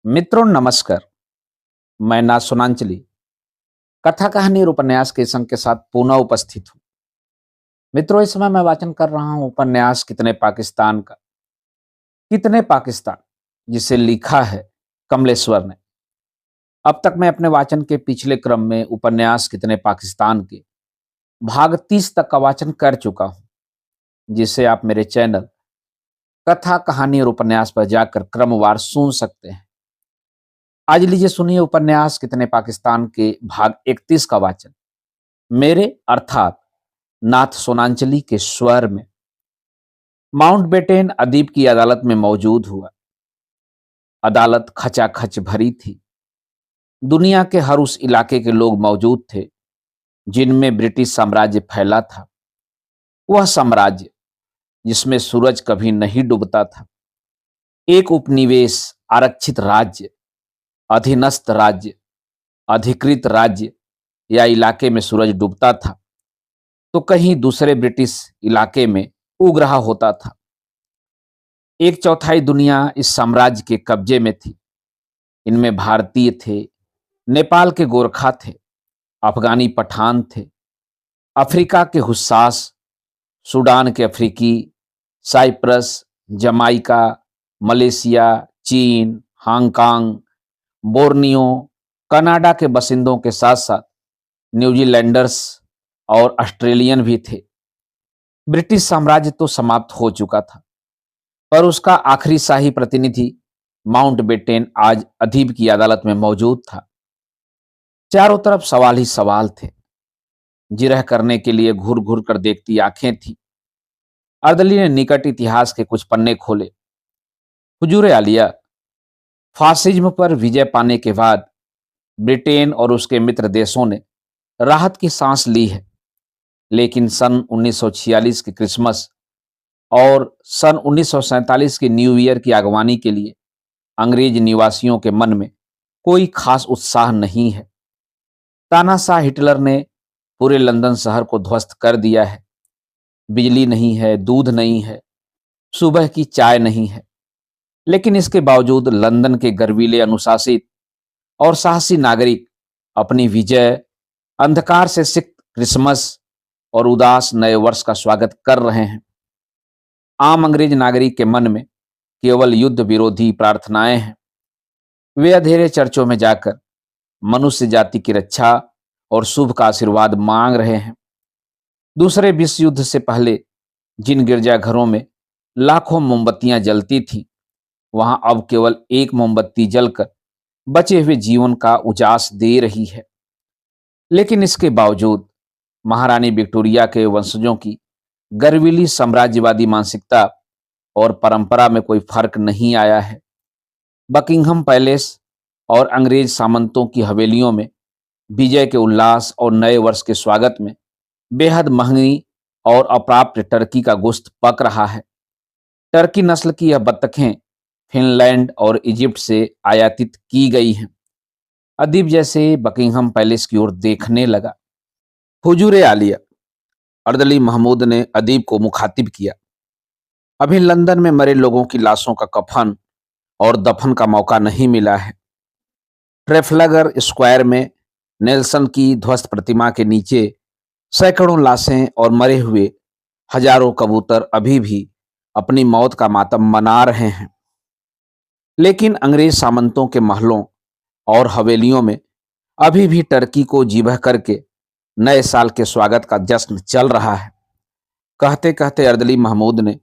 मित्रों नमस्कार। मैं ना सुनांचली कथा कहानी और उपन्यास के संग के साथ पुनः उपस्थित हूँ। मित्रों, इस समय मैं वाचन कर रहा हूँ उपन्यास कितने पाकिस्तान का। कितने पाकिस्तान, जिसे लिखा है कमलेश्वर ने। अब तक मैं अपने वाचन के पिछले क्रम में उपन्यास कितने पाकिस्तान के भाग 30 तक का वाचन कर चुका हूँ, जिसे आप मेरे चैनल कथा कहानी और उपन्यास पर जाकर क्रमवार सुन सकते हैं। आज लीजिए सुनिए उपन्यास कितने पाकिस्तान के भाग 31 का वाचन मेरे अर्थात नाथ सोनांचली के स्वर में। माउंटबेटन अदीब की अदालत में मौजूद हुआ। अदालत खचाखच भरी थी। दुनिया के हर उस इलाके के लोग मौजूद थे जिनमें ब्रिटिश साम्राज्य फैला था। वह साम्राज्य जिसमें सूरज कभी नहीं डूबता था। एक उपनिवेश, आरक्षित राज्य, अधीनस्थ राज्य, अधिकृत राज्य या इलाके में सूरज डूबता था तो कहीं दूसरे ब्रिटिश इलाके में उग रहा होता था। एक चौथाई दुनिया इस साम्राज्य के कब्जे में थी। इनमें भारतीय थे, नेपाल के गोरखा थे, अफगानी पठान थे, अफ्रीका के हुस्सास, सूडान के अफ्रीकी, साइप्रस, जमाइका, मलेशिया, चीन, हांगकांग, बोर्नियो, कनाडा के बसिंदों के साथ साथ न्यूजीलैंडर्स और ऑस्ट्रेलियन भी थे। ब्रिटिश साम्राज्य तो समाप्त हो चुका था, पर उसका आखिरी शाही प्रतिनिधि माउंटबेटन आज अदीब की अदालत में मौजूद था। चारों तरफ सवाल ही सवाल थे। जिरह करने के लिए घूर घूर कर देखती आंखें थी। अर्दली ने निकट इतिहास के कुछ पन्ने खोले। हुजूर आलिया, फासिज्म पर विजय पाने के बाद ब्रिटेन और उसके मित्र देशों ने राहत की सांस ली है, लेकिन सन 1946 की क्रिसमस और सन 1947 की न्यू ईयर की आगवानी के लिए अंग्रेज निवासियों के मन में कोई खास उत्साह नहीं है। तानाशाह हिटलर ने पूरे लंदन शहर को ध्वस्त कर दिया है। बिजली नहीं है, दूध नहीं है, सुबह की चाय नहीं है, लेकिन इसके बावजूद लंदन के गर्वीले, अनुशासित और साहसी नागरिक अपनी विजय, अंधकार से सिक्त क्रिसमस और उदास नए वर्ष का स्वागत कर रहे हैं। आम अंग्रेज नागरिक के मन में केवल युद्ध विरोधी प्रार्थनाएं हैं। वे अंधेरे चर्चों में जाकर मनुष्य जाति की रक्षा और शुभ का आशीर्वाद मांग रहे हैं। दूसरे विश्व युद्ध से पहले जिन गिरजाघरों में लाखों मोमबत्तियां जलती थीं, वहां अब केवल एक मोमबत्ती जलकर बचे हुए जीवन का उजास दे रही है। लेकिन इसके बावजूद महारानी विक्टोरिया के वंशजों की गर्वीली साम्राज्यवादी मानसिकता और परंपरा में कोई फर्क नहीं आया है। बकिंघम पैलेस और अंग्रेज सामंतों की हवेलियों में विजय के उल्लास और नए वर्ष के स्वागत में बेहद महंगी और अप्राप्य टर्की का गोश्त पक रहा है। टर्की नस्ल की यह बत्तखें फिनलैंड और इजिप्ट से आयातित की गई हैं। अदीब जैसे बकिंघम पैलेस की ओर देखने लगा। हुजूर आलिया, अर्दली महमूद ने अदीब को मुखातिब किया, अभी लंदन में मरे लोगों की लाशों का कफन और दफन का मौका नहीं मिला है। ट्रेफलगर स्क्वायर में नेल्सन की ध्वस्त प्रतिमा के नीचे सैकड़ों लाशें और मरे हुए हजारों कबूतर अभी भी अपनी मौत का मातम मना रहे हैं। लेकिन अंग्रेज सामंतों के महलों और हवेलियों में अभी भी टर्की को जीभह करके नए साल के स्वागत का जश्न चल रहा है। कहते कहते अर्दली महमूद ने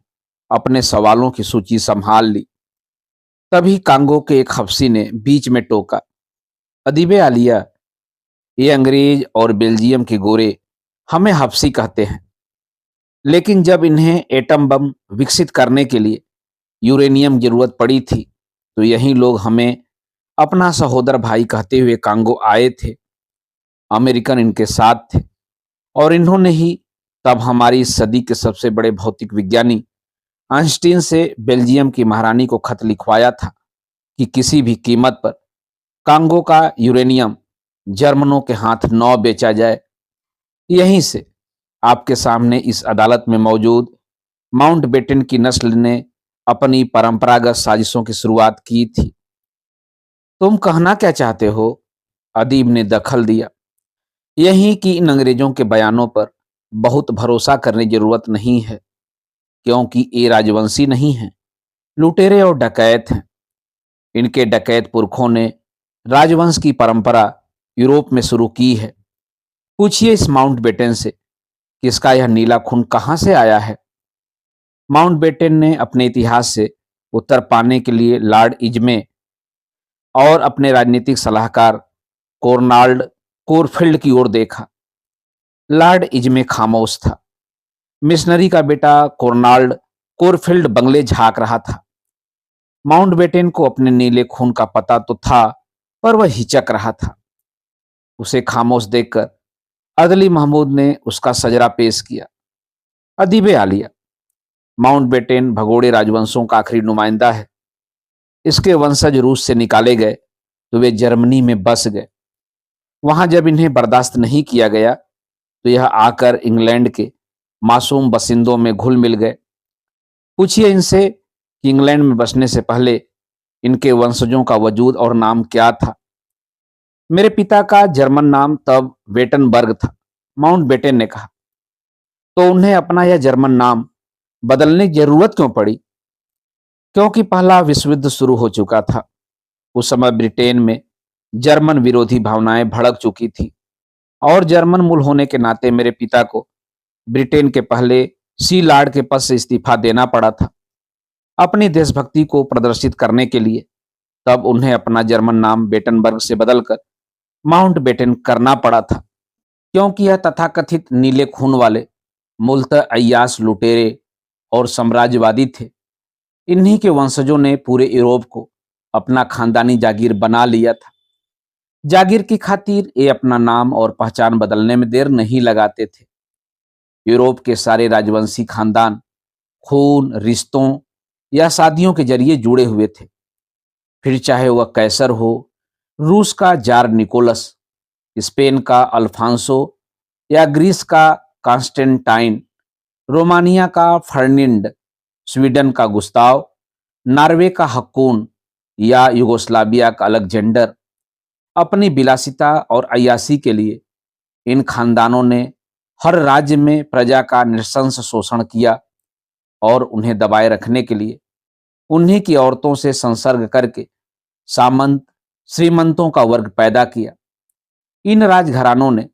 अपने सवालों की सूची संभाल ली। तभी कांगो के एक हफ्सी ने बीच में टोका, अदीबे आलिया, ये अंग्रेज और बेल्जियम के गोरे हमें हफ्सी कहते हैं, लेकिन जब इन्हें एटम बम विकसित करने के लिए यूरेनियम जरूरत पड़ी थी तो यही लोग हमें अपना सहोदर भाई कहते हुए कांगो आए थे। अमेरिकन इनके साथ थे और इन्होंने ही तब हमारी इस सदी के सबसे बड़े भौतिक विज्ञानी आइंस्टीन से बेल्जियम की महारानी को खत लिखवाया था कि किसी भी कीमत पर कांगो का यूरेनियम जर्मनों के हाथ न बेचा जाए। यहीं से आपके सामने इस अदालत में मौजूद माउंटबेटन की नस्ल ने अपनी परंपरागत साजिशों की शुरुआत की थी। तुम कहना क्या चाहते हो? अदीब ने दखल दिया। यही कि इन अंग्रेजों के बयानों पर बहुत भरोसा करने की जरूरत नहीं है, क्योंकि ये राजवंशी नहीं है, लुटेरे और डकैत हैं। इनके डकैत पुरखों ने राजवंश की परंपरा यूरोप में शुरू की है। पूछिए इस माउंटबेटन से कि इसका यह नीला खून कहां से आया है। माउंटबेटन ने अपने इतिहास से उत्तर पाने के लिए लॉर्ड इजमे और अपने राजनीतिक सलाहकार कोरनाल्ड कोरफील्ड की ओर देखा। लॉर्ड इजमे खामोश था। मिशनरी का बेटा कोरनाल्ड कोरफील्ड बंगले झांक रहा था। माउंटबेटन को अपने नीले खून का पता तो था, पर वह हिचक रहा था। उसे खामोश देखकर अदली महमूद ने उसका सजरा पेश किया। अदीबे आलिया, माउंटबेटन भगोड़े राजवंशों का आखिरी नुमाइंदा है। इसके वंशज रूस से निकाले गए तो वे जर्मनी में बस गए। वहां जब इन्हें बर्दाश्त नहीं किया गया तो यह आकर इंग्लैंड के मासूम बसिंदों में घुल मिल गए। पूछिए इनसे कि इंग्लैंड में बसने से पहले इनके वंशजों का वजूद और नाम क्या था। मेरे पिता का जर्मन नाम तब वेटनबर्ग था, माउंटबेटन ने कहा। तो उन्हें अपना यह जर्मन नाम बदलने की जरूरत क्यों पड़ी? क्योंकि पहला विश्व युद्ध शुरू हो चुका था। उस समय ब्रिटेन में जर्मन विरोधी भावनाएं भड़क चुकी थी और जर्मन मूल होने के नाते मेरे पिता को ब्रिटेन के पहले सी लॉर्ड के पद से इस्तीफा देना पड़ा था। अपनी देशभक्ति को प्रदर्शित करने के लिए तब उन्हें अपना जर्मन नाम बेटनबर्ग से बदलकर माउंटबेटन करना पड़ा था, क्योंकि यह तथाकथित नीले खून वाले मूलतः अय्याश लुटेरे और साम्राज्यवादी थे। इन्हीं के वंशजों ने पूरे यूरोप को अपना खानदानी जागीर बना लिया था। जागीर की खातिर ये अपना नाम और पहचान बदलने में देर नहीं लगाते थे। यूरोप के सारे राजवंशी खानदान खून, रिश्तों या शादियों के जरिए जुड़े हुए थे। फिर चाहे वह कैसर हो, रूस का जार निकोलस, स्पेन का अल्फांसो या ग्रीस का कॉन्स्टेंटाइन, रोमानिया का फर्डिनेंड, स्वीडन का गुस्ताव, नॉर्वे का हक्कून या युगोस्लाविया का अलेक्जेंडर। अपनी विलासिता और अय्याशी के लिए इन खानदानों ने हर राज्य में प्रजा का नृशंस शोषण किया और उन्हें दबाए रखने के लिए उन्हीं की औरतों से संसर्ग करके सामंत श्रीमंतों का वर्ग पैदा किया। इन राजघरानों ने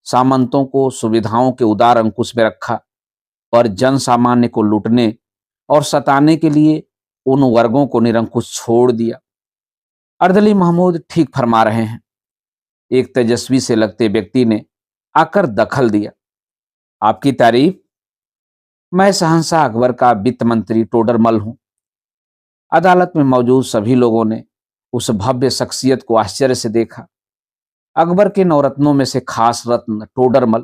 सामंतों को सुविधाओं के उदार अंकुश में रखा, पर जन सामान्य को लूटने और सताने के लिए उन वर्गों को निरंकुश छोड़ दिया। अर्दली महमूद ठीक फरमा रहे हैं, एक तेजस्वी से लगते व्यक्ति ने आकर दखल दिया। आपकी तारीफ? मैं शहंशाह अकबर का वित्त मंत्री टोडरमल हूं। अदालत में मौजूद सभी लोगों ने उस भव्य शख्सियत को आश्चर्य से देखा। अकबर के नवरत्नों में से खास रत्न टोडरमल।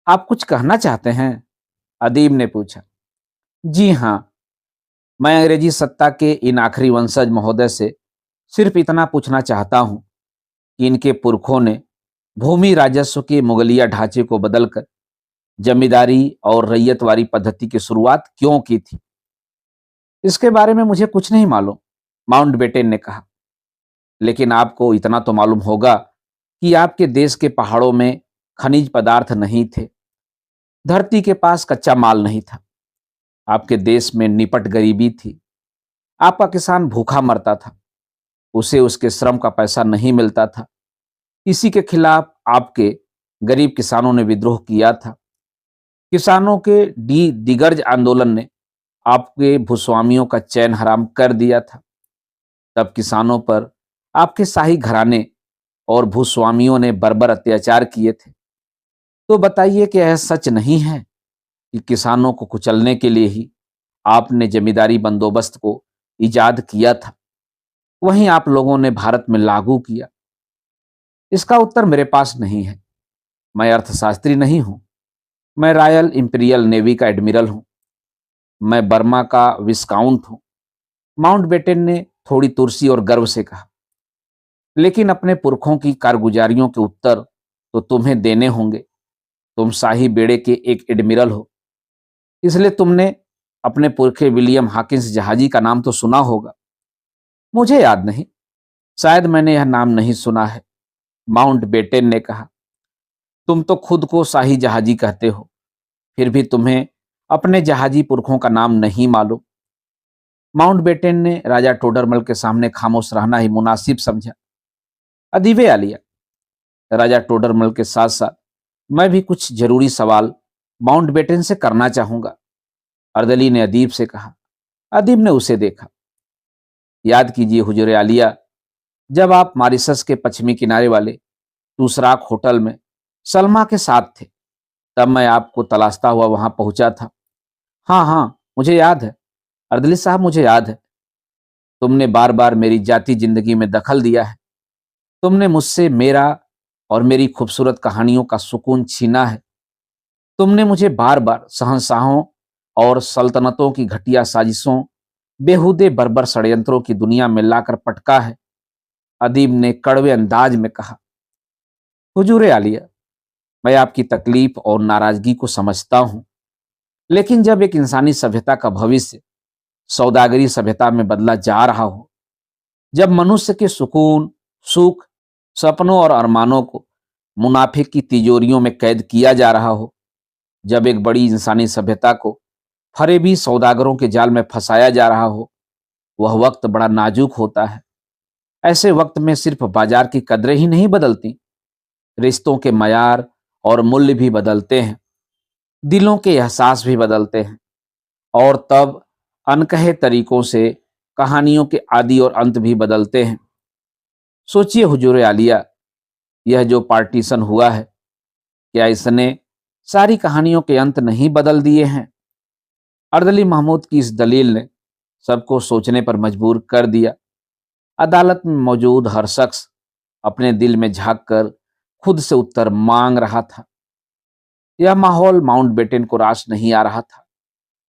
आप कुछ कहना चाहते हैं? अदीब ने पूछा। जी हां, मैं अंग्रेजी सत्ता के इन आखिरी वंशज महोदय से सिर्फ इतना पूछना चाहता हूं कि इनके पुरखों ने भूमि राजस्व के मुगलिया ढांचे को बदलकर जमींदारी और रैयतवारी पद्धति की शुरुआत क्यों की थी? इसके बारे में मुझे कुछ नहीं मालूम, माउंटबेटन ने कहा। लेकिन आपको इतना तो मालूम होगा कि आपके देश के पहाड़ों में खनिज पदार्थ नहीं थे, धरती के पास कच्चा माल नहीं था। आपके देश में निपट गरीबी थी। आपका किसान भूखा मरता था, उसे उसके श्रम का पैसा नहीं मिलता था। इसी के खिलाफ आपके गरीब किसानों ने विद्रोह किया था। किसानों के डी दिगर्ज आंदोलन ने आपके भूस्वामियों का चैन हराम कर दिया था। तब किसानों पर आपके शाही घराने और भूस्वामियों ने बर्बर अत्याचार किए थे। तो बताइए कि यह सच नहीं है कि किसानों को कुचलने के लिए ही आपने जमींदारी बंदोबस्त को इजाद किया था, वहीं आप लोगों ने भारत में लागू किया? इसका उत्तर मेरे पास नहीं है। मैं अर्थशास्त्री नहीं हूं। मैं रॉयल इंपीरियल नेवी का एडमिरल हूं। मैं बर्मा का विस्काउंट हूं, माउंटबेटन ने थोड़ी तुरसी और गर्व से कहा। लेकिन अपने पुरखों की कारगुजारियों के उत्तर तो तुम्हें देने होंगे। तुम शाही बेड़े के एक एडमिरल हो, इसलिए तुमने अपने पुरखे विलियम हॉकिंस जहाजी का नाम तो सुना होगा। मुझे याद नहीं, शायद मैंने यह नाम नहीं सुना है। माउंटबेटन ने कहा। तुम तो खुद को शाही जहाजी कहते हो, फिर भी तुम्हें अपने जहाजी पुरखों का नाम नहीं मालूम। माउंटबेटन ने राजा टोडरमल के सामने खामोश रहना ही मुनासिब समझा। अदीबे आलिया, राजा टोडरमल के साथ साथ मैं भी कुछ जरूरी सवाल माउंटबेटन से करना चाहूंगा, अर्दली ने अदीब से कहा। अदीब ने उसे देखा। याद कीजिए हुजूर आलिया, जब आप मॉरिशस के पश्चिमी किनारे वाले टूसराक होटल में सलमा के साथ थे, तब मैं आपको तलाशता हुआ वहां पहुंचा था। हाँ हाँ, मुझे याद है अर्दली साहब, मुझे याद है। तुमने बार बार मेरी जाति जिंदगी में दखल दिया है। तुमने मुझसे मेरा और मेरी खूबसूरत कहानियों का सुकून छीना है। तुमने मुझे बार बार शहंशाहों और सल्तनतों की घटिया साजिशों, बेहुदे बर्बर षड्यंत्रों की दुनिया में लाकर पटका है, अदीब ने कड़वे अंदाज में कहा। हुजूर आलिया, मैं आपकी तकलीफ और नाराजगी को समझता हूं, लेकिन जब एक इंसानी सभ्यता का भविष्य सौदागरी सभ्यता में बदला जा रहा हो, जब मनुष्य के सुकून, सुख, सपनों और अरमानों को मुनाफे की तिजोरियों में कैद किया जा रहा हो, जब एक बड़ी इंसानी सभ्यता को फरेबी सौदागरों के जाल में फंसाया जा रहा हो, वह वक्त बड़ा नाजुक होता है। ऐसे वक्त में सिर्फ बाजार की कदरें ही नहीं बदलती, रिश्तों के मयार और मूल्य भी बदलते हैं, दिलों के एहसास भी बदलते हैं, और तब अनकहे तरीकों से कहानियों के आदि और अंत भी बदलते हैं। सोचिए हुजूर आलिया, यह जो पार्टीशन हुआ है, क्या इसने सारी कहानियों के अंत नहीं बदल दिए हैं? अर्दली महमूद की इस दलील ने सबको सोचने पर मजबूर कर दिया। अदालत में मौजूद हर शख्स अपने दिल में झांक कर खुद से उत्तर मांग रहा था। यह माहौल माउंटबेटन को रास नहीं आ रहा था,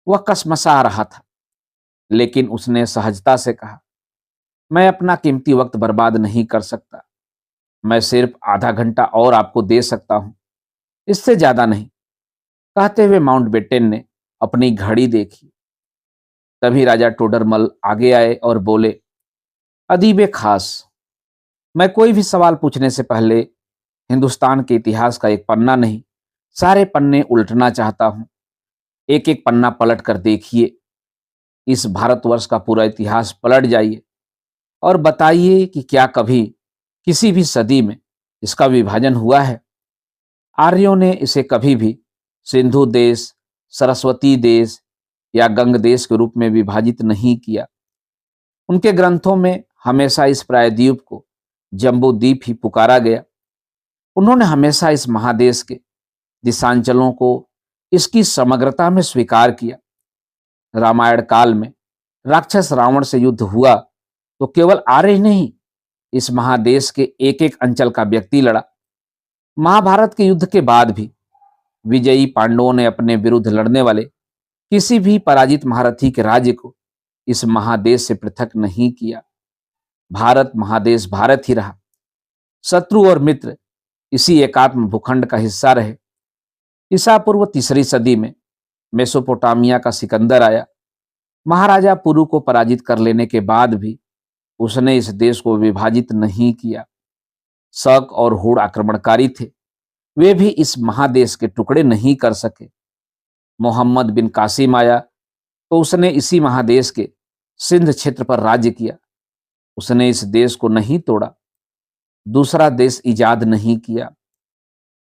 वह कसमसा रहा था, लेकिन उसने सहजता से कहा, मैं अपना कीमती वक्त बर्बाद नहीं कर सकता। मैं सिर्फ आधा घंटा और आपको दे सकता हूं, इससे ज्यादा नहीं। कहते हुए माउंटबेटन ने अपनी घड़ी देखी। तभी राजा टोडरमल आगे आए और बोले, अदीबे खास, मैं कोई भी सवाल पूछने से पहले हिंदुस्तान के इतिहास का एक पन्ना नहीं, सारे पन्ने उल्टना चाहता हूं। एक एक पन्ना पलट कर देखिए, इस भारतवर्ष का पूरा इतिहास पलट जाइए और बताइए कि क्या कभी किसी भी सदी में इसका विभाजन हुआ है? आर्यों ने इसे कभी भी सिंधु देश, सरस्वती देश या गंग देश के रूप में विभाजित नहीं किया। उनके ग्रंथों में हमेशा इस प्रायद्वीप को जम्बूद्वीप ही पुकारा गया। उन्होंने हमेशा इस महादेश के दिशांचलों को इसकी समग्रता में स्वीकार किया। रामायण काल में राक्षस रावण से युद्ध हुआ तो केवल आर्य नहीं, इस महादेश के एक एक अंचल का व्यक्ति लड़ा। महाभारत के युद्ध के बाद भी विजयी पांडवों ने अपने विरुद्ध लड़ने वाले किसी भी पराजित महारथी के राज्य को इस महादेश से पृथक नहीं किया। भारत महादेश भारत ही रहा। शत्रु और मित्र इसी एकात्म भूखंड का हिस्सा रहे। ईसा पूर्व 3री सदी में मेसोपोटामिया का सिकंदर आया। महाराजा पुरु को पराजित कर लेने के बाद भी उसने इस देश को विभाजित नहीं किया। शक और हूढ़ आक्रमणकारी थे, वे भी इस महादेश के टुकड़े नहीं कर सके। मोहम्मद बिन कासिम आया तो उसने इसी महादेश के सिंध क्षेत्र पर राज्य किया। उसने इस देश को नहीं तोड़ा, दूसरा देश इजाद नहीं किया।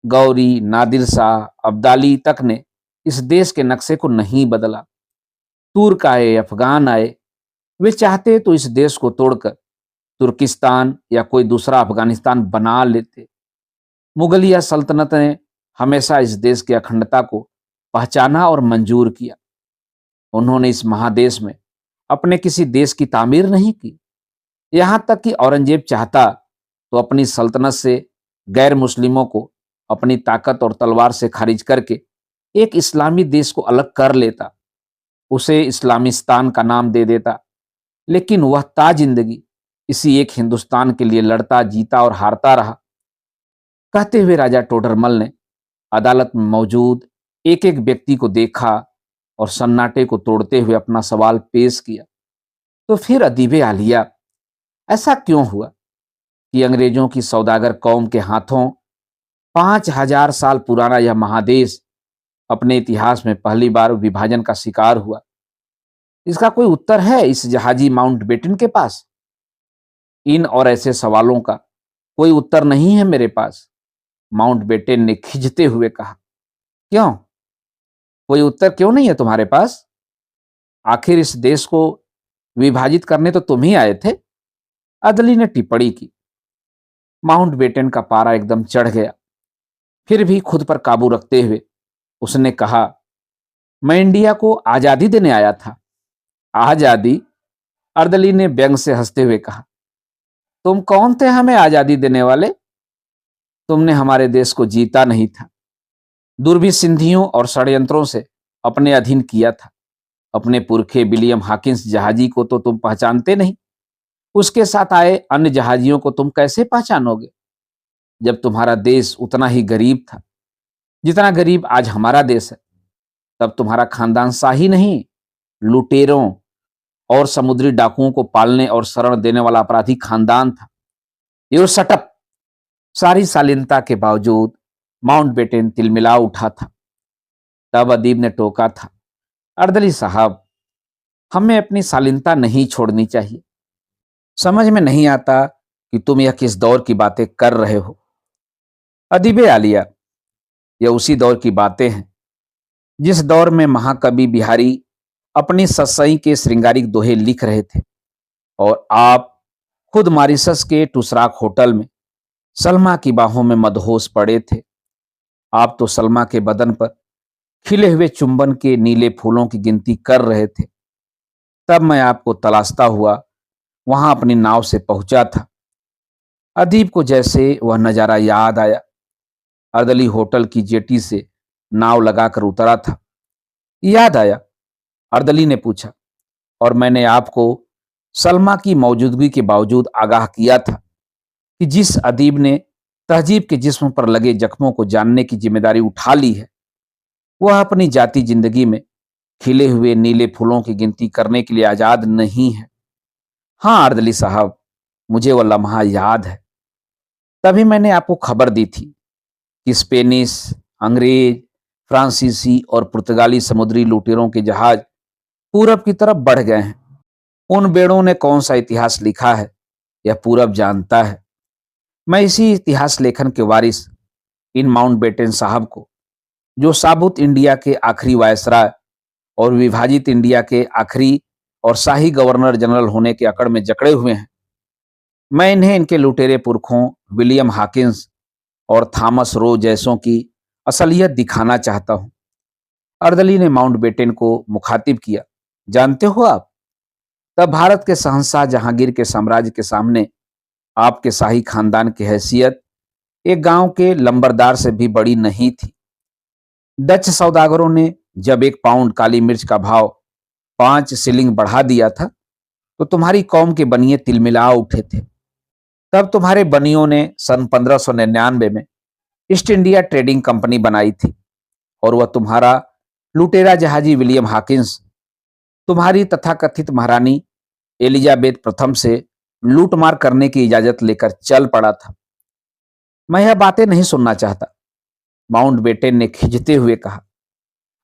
गौरी, नादिर शाह, अब्दाली तक ने इस देश के नक्शे को नहीं बदला। तुर्क आए, अफगान आए, वे चाहते तो इस देश को तोड़कर तुर्किस्तान या कोई दूसरा अफगानिस्तान बना लेते। मुगलिया सल्तनत ने हमेशा इस देश की अखंडता को पहचाना और मंजूर किया। उन्होंने इस महादेश में अपने किसी देश की तामीर नहीं की। यहां तक कि औरंगजेब चाहता तो अपनी सल्तनत से गैर मुस्लिमों को अपनी ताकत और तलवार से खारिज करके एक इस्लामी देश को अलग कर लेता, उसे इस्लामिस्तान का नाम दे देता, लेकिन वह ता जिंदगी इसी एक हिंदुस्तान के लिए लड़ता, जीता और हारता रहा। कहते हुए राजा टोडरमल ने अदालत में मौजूद एक एक व्यक्ति को देखा और सन्नाटे को तोड़ते हुए अपना सवाल पेश किया। तो फिर अदीबे आलिया, ऐसा क्यों हुआ कि अंग्रेजों की सौदागर कौम के हाथों 5,000 साल पुराना यह महादेश अपने इतिहास में पहली बार विभाजन का शिकार हुआ? इसका कोई उत्तर है इस जहाजी माउंटबेटन के पास? इन और ऐसे सवालों का कोई उत्तर नहीं है मेरे पास, माउंटबेटन ने खिंचते हुए कहा। क्यों? कोई उत्तर क्यों नहीं है तुम्हारे पास? आखिर इस देश को विभाजित करने तो तुम ही आए थे, अदली ने टिप्पणी की। माउंटबेटन का पारा एकदम चढ़ गया। फिर भी खुद पर काबू रखते हुए उसने कहा, मैं इंडिया को आजादी देने आया था। आजादी? अर्दली ने व्यंग से हंसते हुए कहा। तुम कौन थे हमें आजादी देने वाले? तुमने हमारे देश को जीता नहीं था, दुर्भी सिंधियों और षड्यंत्रों से अपने अधीन किया था। अपने पुरखे विलियम हॉकिंस जहाजी को तो तुम पहचानते नहीं, उसके साथ आए अन्य जहाजियों को तुम कैसे पहचानोगे? जब तुम्हारा देश उतना ही गरीब था जितना गरीब आज हमारा देश है, तब तुम्हारा खानदान शाही नहीं, लुटेरों और समुद्री डाकुओं को पालने और शरण देने वाला अपराधी खानदान था। ये सटअप। सारी शालीनता के बावजूद माउंटबेटन तिलमिला उठा था। तब अदीब ने टोका था, अर्दली साहब, हमें अपनी शालीनता नहीं छोड़नी चाहिए। समझ में नहीं आता कि तुम यह किस दौर की बातें कर रहे हो। अदीबे आलिया, यह उसी दौर की बातें हैं जिस दौर में महाकवि बिहारी अपनी ससई के श्रृंगारिक दोहे लिख रहे थे और आप खुद मॉरिशस के टुसराक होटल में सलमा की बाहों में मदहोश पड़े थे। आप तो सलमा के बदन पर खिले हुए चुंबन के नीले फूलों की गिनती कर रहे थे। तब मैं आपको तलाशता हुआ वहां अपनी नाव से पहुंचा था। अदीब को जैसे वह नजारा याद आया। अर्दली होटल की जेटी से नाव लगाकर उतरा था। याद आया? अर्दली ने पूछा। और मैंने आपको सलमा की मौजूदगी के बावजूद आगाह किया था कि जिस अदीब ने तहजीब के जिस्म पर लगे जख्मों को जानने की जिम्मेदारी उठा ली है, वह अपनी जाति जिंदगी में खिले हुए नीले फूलों की गिनती करने के लिए आजाद नहीं है। हाँ अर्दली साहब, मुझे वह लम्हा याद है। तभी मैंने आपको खबर दी थी कि स्पेनिश, अंग्रेज, फ्रांसीसी और पुर्तगाली समुद्री लुटेरों के जहाज पूरब की तरफ बढ़ गए हैं। उन बेड़ों ने कौन सा इतिहास लिखा है, यह पूरब जानता है। मैं इसी इतिहास लेखन के वारिस इन माउंटबेटन साहब को, जो साबुत इंडिया के आखिरी वायसराय और विभाजित इंडिया के आखिरी और शाही गवर्नर जनरल होने के अकड़ में जकड़े हुए हैं, मैं इन्हें इनके लुटेरे पुरखों विलियम हॉकिंस और थॉमस रो जैसों की असलियत दिखाना चाहता हूं। अर्दली ने माउंटबेटन को मुखातिब किया। जानते हो आप, तब भारत के शहंशाह जहांगीर के साम्राज्य के सामने आपके शाही खानदान की हैसियत एक गांव के लंबरदार से भी बड़ी नहीं थी। डच सौदागरों ने जब 1 पाउंड काली मिर्च का भाव 5 शिलिंग बढ़ा दिया था, तो तुम्हारी कौम के बनिए तिलमिला उठे थे। तब तुम्हारे बनियों ने सन 1599 में ईस्ट इंडिया ट्रेडिंग कंपनी बनाई थी और वह तुम्हारा लुटेरा जहाजी विलियम हॉकिंस तुम्हारी तथाकथित महारानी एलिजाबेथ प्रथम से लूटमार करने की इजाजत लेकर चल पड़ा था। मैं यह बातें नहीं सुनना चाहता, माउंटबेटन ने खिंचते हुए कहा।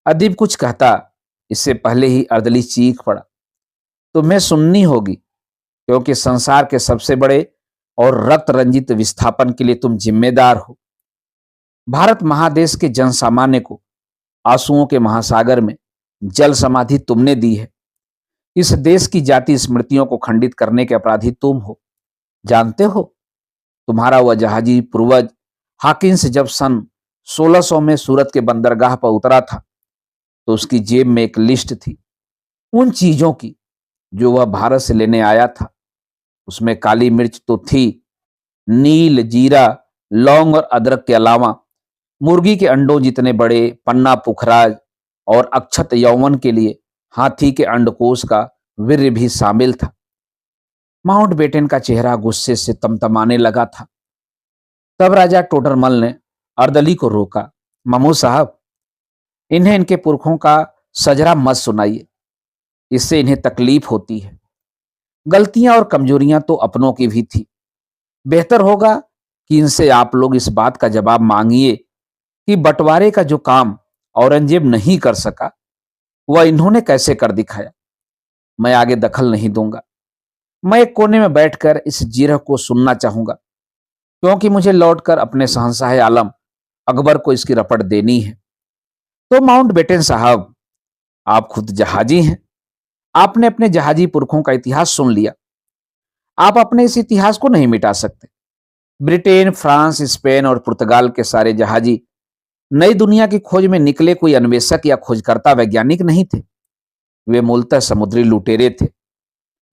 अदीब कुछ कहता, इससे पहले ही अर्दली चीख पड़ा। तुम्हें सुननी होगी, क्योंकि संसार के सबसे बड़े और रक्त रंजित विस्थापन के लिए तुम जिम्मेदार हो। भारत महादेश के जनसामान्य को आंसुओं के महासागर में जल समाधि तुमने दी है। इस देश की जाति स्मृतियों को खंडित करने के अपराधी तुम हो। जानते हो, तुम्हारा वह जहाजी पूर्वज हॉकिंस जब सन 1600 में सूरत के बंदरगाह पर उतरा था, तो उसकी जेब में एक लिस्ट थी उन चीजों की जो वह भारत से लेने आया था। उसमें काली मिर्च तो थी, नील, जीरा, लौंग और अदरक के अलावा मुर्गी के अंडों जितने बड़े पन्ना पुखराज और अक्षत यौवन के लिए हाथी के अंडकोश का वीर्य भी शामिल था। माउंटबेटन का चेहरा गुस्से से तमतमाने लगा था। तब राजा टोडरमल ने अर्दली को रोका। मामू साहब, इन्हें इनके पुरखों का सजरा मत सुनाइए, इससे इन्हें तकलीफ होती है। गलतियां और कमजोरियां तो अपनों की भी थी, बेहतर होगा कि इनसे आप लोग इस बात का जवाब मांगिए कि बंटवारे का जो काम औरंगजेब नहीं कर सका, वह इन्होंने कैसे कर दिखाया। मैं आगे दखल नहीं दूंगा। मैं एक कोने में बैठकर इस जिरह को सुनना चाहूंगा, क्योंकि मुझे लौटकर अपने शहंशाह आलम अकबर को इसकी रपट देनी है। तो माउंटबेटन साहब, आप खुद जहाजी हैं। आपने अपने जहाजी पुरखों का इतिहास सुन लिया। आप अपने इस इतिहास को नहीं मिटा सकते। ब्रिटेन, फ्रांस, स्पेन और पुर्तगाल के सारे जहाजी नई दुनिया की खोज में निकले कोई अन्वेषक या खोजकर्ता वैज्ञानिक नहीं थे। वे मूलतः समुद्री लुटेरे थे,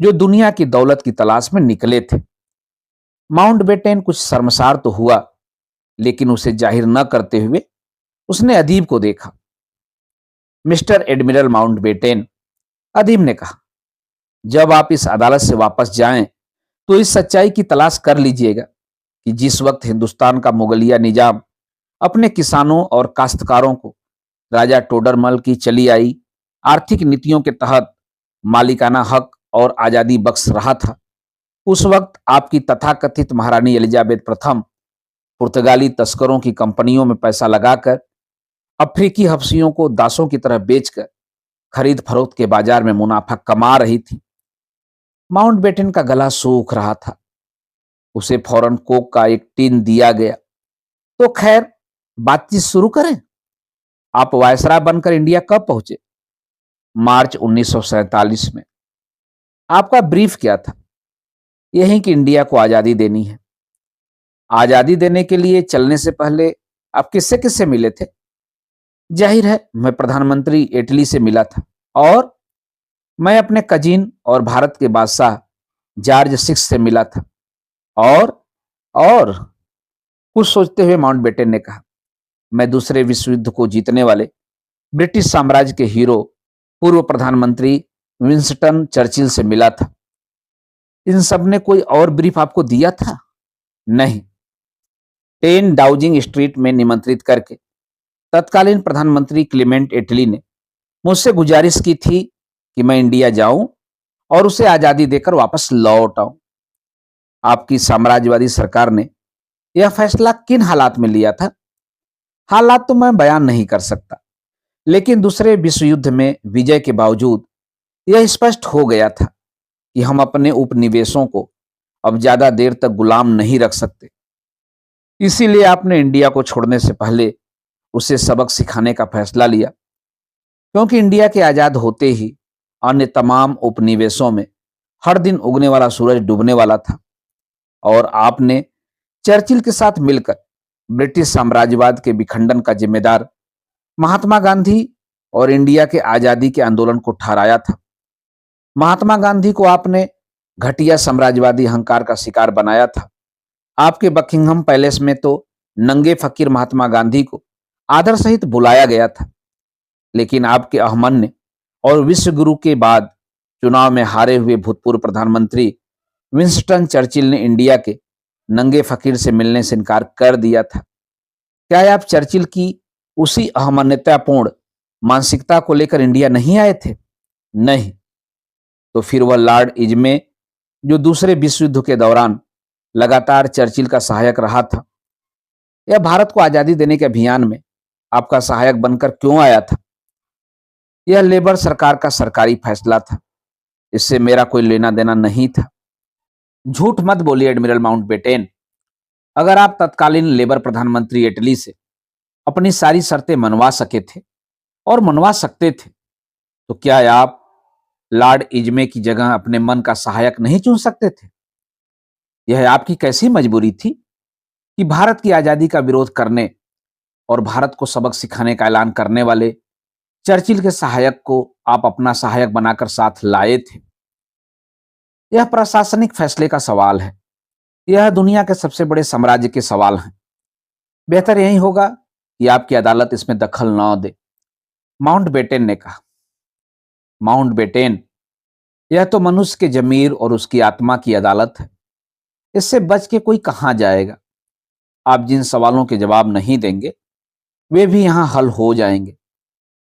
जो दुनिया की दौलत की तलाश में निकले थे। माउंटबेटन कुछ शर्मसार तो हुआ, लेकिन उसे जाहिर न करते हुए उसने अदीब को देखा। मिस्टर एडमिरल माउंटबेटन, अदीब ने कहा, जब आप इस अदालत से वापस जाएं तो इस सच्चाई की तलाश कर लीजिएगा कि जिस वक्त हिंदुस्तान का मुगलिया निजाम अपने किसानों और काश्तकारों को राजा टोडरमल की चली आई आर्थिक नीतियों के तहत मालिकाना हक और आजादी बख्श रहा था, उस वक्त आपकी तथाकथित महारानी एलिजाबेथ प्रथम पुर्तगाली तस्करों की कंपनियों में पैसा लगाकर अफ्रीकी हफ्सियों को दासों की तरह बेचकर खरीद फरोख्त के बाजार में मुनाफा कमा रही थी। माउंटबेटन का गला सूख रहा था। उसे फौरन कोक का एक टीन दिया गया। तो खैर, बातचीत शुरू करें। आप वायसराय बनकर इंडिया कब पहुंचे? मार्च 1947 में। आपका ब्रीफ क्या था? यही कि इंडिया को आजादी देनी है। आजादी देने के लिए चलने से पहले आप किससे किससे मिले थे? जाहिर है, मैं प्रधानमंत्री इटली से मिला था, और मैं अपने कजिन और भारत के बादशाह जॉर्ज सिक्स से मिला था। और कुछ सोचते हुए माउंटबेटन ने कहा, मैं दूसरे विश्व युद्ध को जीतने वाले ब्रिटिश साम्राज्य के हीरो पूर्व प्रधानमंत्री विंस्टन चर्चिल से मिला था। इन सब ने कोई और ब्रीफ आपको दिया था? नहीं। 10 डाउजिंग स्ट्रीट में निमंत्रित करके तत्कालीन प्रधानमंत्री क्लेमेंट एटली ने मुझसे गुजारिश की थी कि मैं इंडिया जाऊं और उसे आजादी देकर वापस लौट आऊं। आपकी साम्राज्यवादी सरकार ने यह फैसला किन हालात में लिया था? हालात तो मैं बयान नहीं कर सकता, लेकिन दूसरे विश्व युद्ध में विजय के बावजूद यह स्पष्ट हो गया था कि हम अपने उपनिवेशों को अब ज्यादा देर तक गुलाम नहीं रख सकते। इसीलिए आपने इंडिया को छोड़ने से पहले उसे सबक सिखाने का फैसला लिया, क्योंकि इंडिया के आजाद होते ही अन्य तमाम उपनिवेशों में हर दिन उगने वाला सूरज डूबने वाला था, और आपने चर्चिल के साथ मिलकर ब्रिटिश साम्राज्यवाद के विखंडन का जिम्मेदार महात्मा गांधी और इंडिया के आजादी के आंदोलन को ठहराया था। महात्मा गांधी को आपने घटिया साम्राज्यवादी अहंकार का शिकार बनाया था। आपके बकिंघम पैलेस में तो नंगे फकीर महात्मा गांधी को आदर सहित बुलाया गया था, लेकिन आपके अहमन्य और विश्व गुरु के बाद चुनाव में हारे हुए भूतपूर्व प्रधानमंत्री विंस्टन चर्चिल ने इंडिया के नंगे फकीर से मिलने से इनकार कर दिया था। क्या आप चर्चिल की उसी अहमन्यतापूर्ण मानसिकता को लेकर इंडिया नहीं आए थे? नहीं। तो फिर वह लॉर्ड इजमे, जो दूसरे विश्व युद्ध के दौरान लगातार चर्चिल का सहायक रहा था, यह भारत को आजादी देने के अभियान में आपका सहायक बनकर क्यों आया था? यह लेबर सरकार का सरकारी फैसला था, इससे मेरा कोई लेना देना नहीं था। झूठ मत बोलिए एडमिरल माउंटबेटन। अगर आप तत्कालीन लेबर प्रधानमंत्री इटली से अपनी सारी शर्तें मनवा सके थे और मनवा सकते थे, तो क्या आप लॉर्ड इजमे की जगह अपने मन का सहायक नहीं चुन सकते थे? यह आपकी कैसी मजबूरी थी कि भारत की आजादी का विरोध करने और भारत को सबक सिखाने का ऐलान करने वाले चर्चिल के सहायक को आप अपना सहायक बनाकर साथ लाए थे? यह प्रशासनिक फैसले का सवाल है। यह दुनिया के सबसे बड़े साम्राज्य के सवाल हैं। बेहतर यही होगा कि आपकी अदालत इसमें दखल न दे, माउंटबेटन ने कहा। माउंटबेटन, यह तो मनुष्य के जमीर और उसकी आत्मा की अदालत है। इससे बच के कोई कहां जाएगा। आप जिन सवालों के जवाब नहीं देंगे, वे भी यहां हल हो जाएंगे।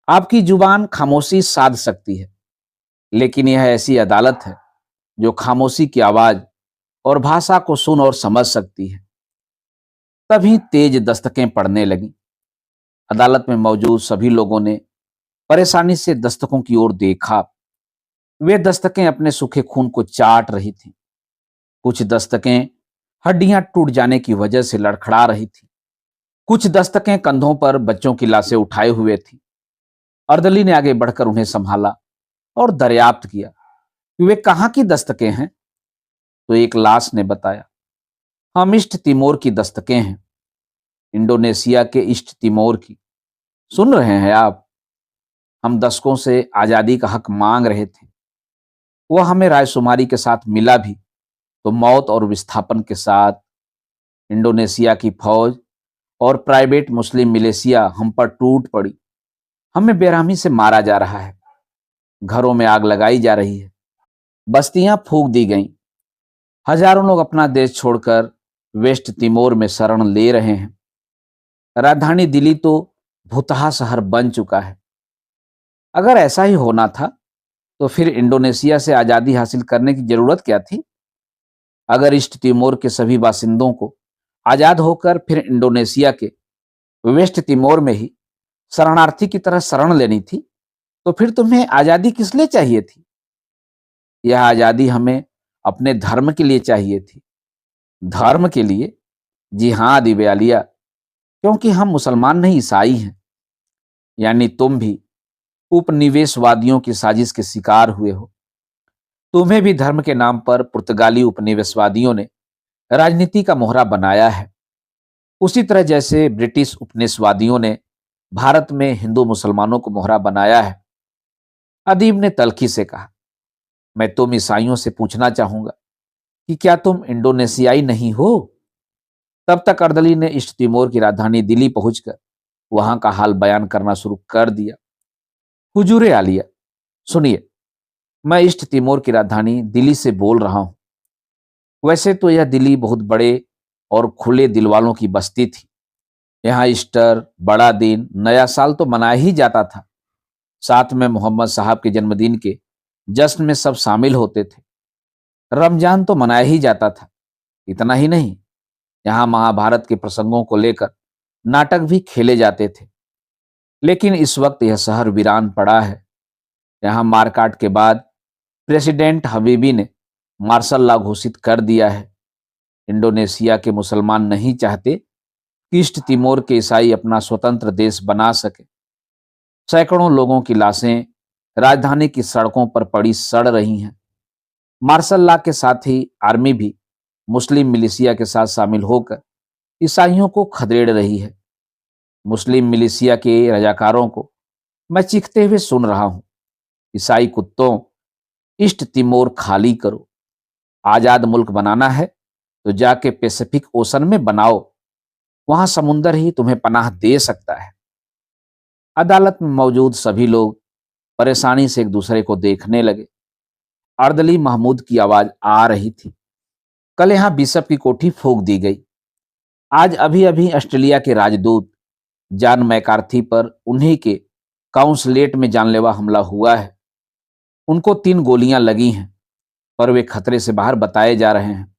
आपकी जुबान खामोशी साध सकती है, लेकिन यह ऐसी अदालत है जो खामोशी की आवाज और भाषा को सुन और समझ सकती है। तभी तेज दस्तकें पड़ने लगी। अदालत में मौजूद सभी लोगों ने परेशानी से दस्तकों की ओर देखा। वे दस्तकें अपने सूखे खून को चाट रही थीं। कुछ दस्तकें हड्डियां टूट जाने की वजह से लड़खड़ा रही थीं। कुछ दस्तकें कंधों पर बच्चों की लाशें उठाए हुए थीं। अर्दली ने आगे बढ़कर उन्हें संभाला और दरियाफ्त किया कि वे कहाँ की दस्तकें हैं। तो एक लाश ने बताया, हम ईस्ट तिमोर की दस्तकें हैं, इंडोनेशिया के ईस्ट तिमोर की। सुन रहे हैं आप? हम दशकों से आजादी का हक मांग रहे थे। वह हमें रायशुमारी के साथ मिला भी तो मौत और विस्थापन के साथ। इंडोनेशिया की फौज और प्राइवेट मुस्लिम मिलिशिया हम पर टूट पड़ी। हमें बेरहमी से मारा जा रहा है, घरों में आग लगाई जा रही है, बस्तियां फूंक दी गईं। हजारों लोग अपना देश छोड़कर वेस्ट तिमोर में शरण ले रहे हैं। राजधानी दिल्ली तो भुतहा शहर बन चुका है। अगर ऐसा ही होना था तो फिर इंडोनेशिया से आजादी हासिल करने की जरूरत क्या थी? अगर ईस्ट तिमोर के सभी बासिंदों को आजाद होकर फिर इंडोनेशिया के वेस्ट तिमोर में ही शरणार्थी की तरह शरण लेनी थी, तो फिर तुम्हें आजादी किस लिए चाहिए थी? यह आजादी हमें अपने धर्म के लिए चाहिए थी। धर्म के लिए? जी हाँ दिव्यालिया, क्योंकि हम मुसलमान नहीं ईसाई हैं। यानी तुम भी उपनिवेशवादियों की साजिश के शिकार हुए हो। तुम्हें भी धर्म के नाम पर पुर्तगाली उपनिवेशवादियों ने राजनीति का मोहरा बनाया है, उसी तरह जैसे ब्रिटिश उपनिवेशवादियों ने भारत में हिंदू मुसलमानों को मोहरा बनाया है। अदीब ने तल्खी से कहा, मैं तुम ईसाइयों से पूछना चाहूंगा कि क्या तुम इंडोनेशियाई नहीं हो? तब तक अर्दली ने ईस्ट तिमोर की राजधानी दिल्ली पहुंचकर वहां का हाल बयान करना शुरू कर दिया। हुजूरे आलिया, सुनिए, मैं ईस्ट तिमोर की राजधानी दिल्ली से बोल रहा हूं। वैसे तो यह दिल्ली बहुत बड़े और खुले दिल वालों की बस्ती थी। यहाँ ईस्टर, बड़ा दिन, नया साल तो मनाया ही जाता था। साथ में मोहम्मद साहब के जन्मदिन के जश्न में सब शामिल होते थे। रमजान तो मनाया ही जाता था। इतना ही नहीं, यहाँ महाभारत के प्रसंगों को लेकर नाटक भी खेले जाते थे। लेकिन इस वक्त यह शहर वीरान पड़ा है। यहाँ मारकाट के बाद प्रेसिडेंट हबीबी ने मार्शल लॉ घोषित कर दिया है। इंडोनेशिया के मुसलमान नहीं चाहते कि ईस्ट तिमोर के ईसाई अपना स्वतंत्र देश बना सके। सैकड़ों लोगों की लाशें राजधानी की सड़कों पर पड़ी सड़ रही हैं। मार्शल लॉ के साथ ही आर्मी भी मुस्लिम मिलिशिया के साथ शामिल होकर ईसाइयों को खदेड़ रही है। मुस्लिम मिलिशिया के रजाकारों को मैं चीखते हुए सुन रहा हूं, ईसाई कुत्तों, ईस्ट तिमोर खाली करो। आजाद मुल्क बनाना है तो जाके पैसिफिक ओशन में बनाओ, वहां समुंदर ही तुम्हें पनाह दे सकता है। अदालत में मौजूद सभी लोग परेशानी से एक दूसरे को देखने लगे। अर्दली महमूद की आवाज आ रही थी, कल यहां बिशप की कोठी फूंक दी गई। आज अभी अभी ऑस्ट्रेलिया के राजदूत जॉन मैकार्थी पर उन्हीं के काउंसलेट में जानलेवा हमला हुआ है। उनको 3 गोलियां लगी हैं, पर वे खतरे से बाहर बताए जा रहे हैं।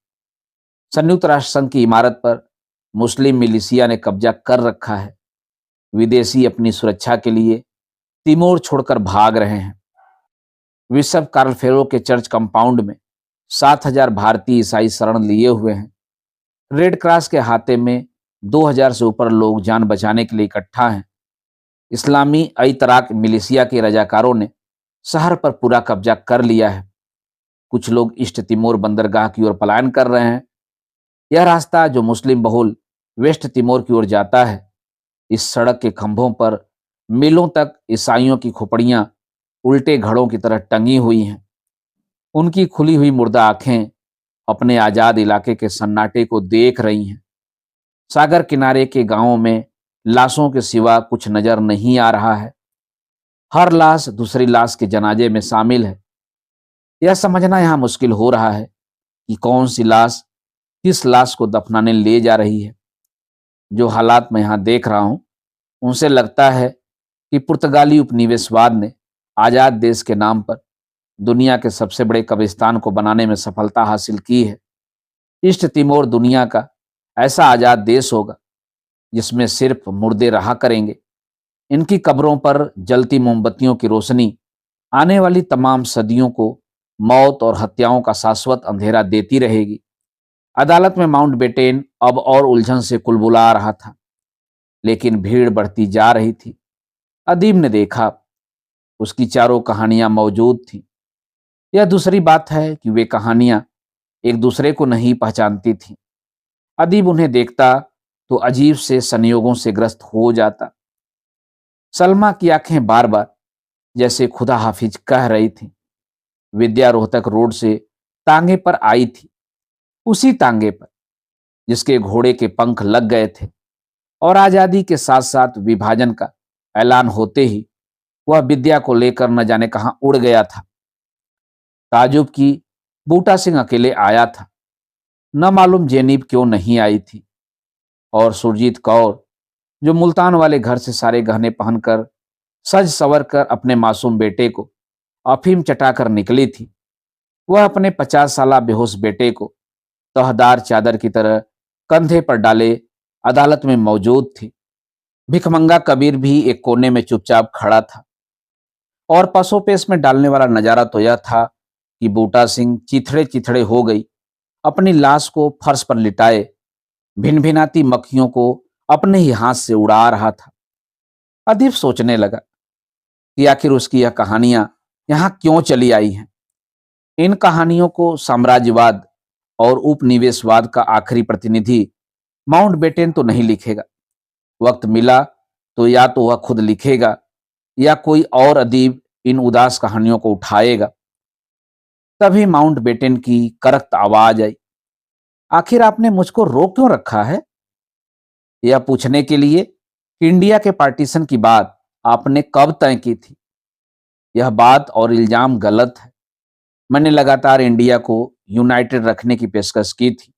संयुक्त राष्ट्र संघ की इमारत पर मुस्लिम मिलिशिया ने कब्जा कर रखा है। विदेशी अपनी सुरक्षा के लिए तिमोर छोड़कर भाग रहे हैं। बिशप कार्ल फेरो के चर्च कंपाउंड में 7,000 भारतीय ईसाई शरण लिए हुए हैं। रेड क्रॉस के हाथे में 2,000 से ऊपर लोग जान बचाने के लिए इकट्ठा हैं। इस्लामी अतराक मिलिशिया के रजाकारों ने शहर पर पूरा कब्जा कर लिया है। कुछ लोग ईस्ट तिमोर बंदरगाह की ओर पलायन कर रहे हैं। यह रास्ता जो मुस्लिम बहुल वेस्ट तिमोर की ओर जाता है, इस सड़क के खंभों पर मीलों तक ईसाइयों की खोपड़ियां उल्टे घड़ों की तरह टंगी हुई हैं। उनकी खुली हुई मुर्दा आंखें अपने आजाद इलाके के सन्नाटे को देख रही हैं। सागर किनारे के गांवों में लाशों के सिवा कुछ नजर नहीं आ रहा है। हर लाश दूसरी लाश के जनाजे में शामिल है। यह समझना यहां मुश्किल हो रहा है कि कौन सी लाश किस लाश को दफनाने ले जा रही है। जो हालात मैं यहां देख रहा हूं, उनसे लगता है कि पुर्तगाली उपनिवेशवाद ने आजाद देश के नाम पर दुनिया के सबसे बड़े कब्रिस्तान को बनाने में सफलता हासिल की है। ईस्ट तिमोर दुनिया का ऐसा आजाद देश होगा जिसमें सिर्फ मुर्दे रहा करेंगे। इनकी कब्रों पर जलती मोमबत्तियों की रोशनी आने वाली तमाम सदियों को मौत और हत्याओं का शाश्वत अंधेरा देती रहेगी। अदालत में माउंटबेटेन अब और उलझन से कुलबुला रहा था, लेकिन भीड़ बढ़ती जा रही थी। अदीब ने देखा, उसकी चारों कहानियां मौजूद थीं। यह दूसरी बात है कि वे कहानियां एक दूसरे को नहीं पहचानती थीं। अदीब उन्हें देखता तो अजीब से संयोगों से ग्रस्त हो जाता। सलमा की आंखें बार बार जैसे खुदा हाफिज कह रही थीं। विद्या रोहतक रोड से तांगे पर आई थी, उसी तांगे पर जिसके घोड़े के पंख लग गए थे, और आजादी के साथ साथ विभाजन का ऐलान होते ही वह विद्या को लेकर न जाने कहां उड़ गया था। ताजुब की बूटा सिंह अकेले आया था, न मालूम जेनीब क्यों नहीं आई थी। और सुरजीत कौर, जो मुल्तान वाले घर से सारे गहने पहनकर सज संवर कर अपने मासूम बेटे को अफीम चटाकर निकली थी, वह अपने 50 साला बेहोश बेटे को तहदार चादर की तरह कंधे पर डाले अदालत में मौजूद थी। भिखमंगा कबीर भी एक कोने में चुपचाप खड़ा था। और पसोपेश में डालने वाला नजारा तो यह था कि बूटा सिंह चिथड़े चिथड़े हो गई अपनी लाश को फर्श पर लिटाए भिनभिनाती मक्खियों को अपने ही हाथ से उड़ा रहा था। अदीब सोचने लगा कि आखिर उसकी यह कहानियां यहां क्यों चली आई हैं। इन कहानियों को साम्राज्यवाद और उपनिवेशवाद का आखिरी प्रतिनिधि माउंटबेटन तो नहीं लिखेगा। वक्त मिला तो या तो वह खुद लिखेगा या कोई और अदीब इन उदास कहानियों को उठाएगा। तभी माउंटबेटन की करख्त आवाज आई, आखिर आपने मुझको रोक क्यों रखा है? यह पूछने के लिए कि इंडिया के पार्टीशन की बात आपने कब तय की थी। यह बात और इल्जाम गलत है। मैंने लगातार इंडिया को यूनाइटेड रखने की पेशकश की थी।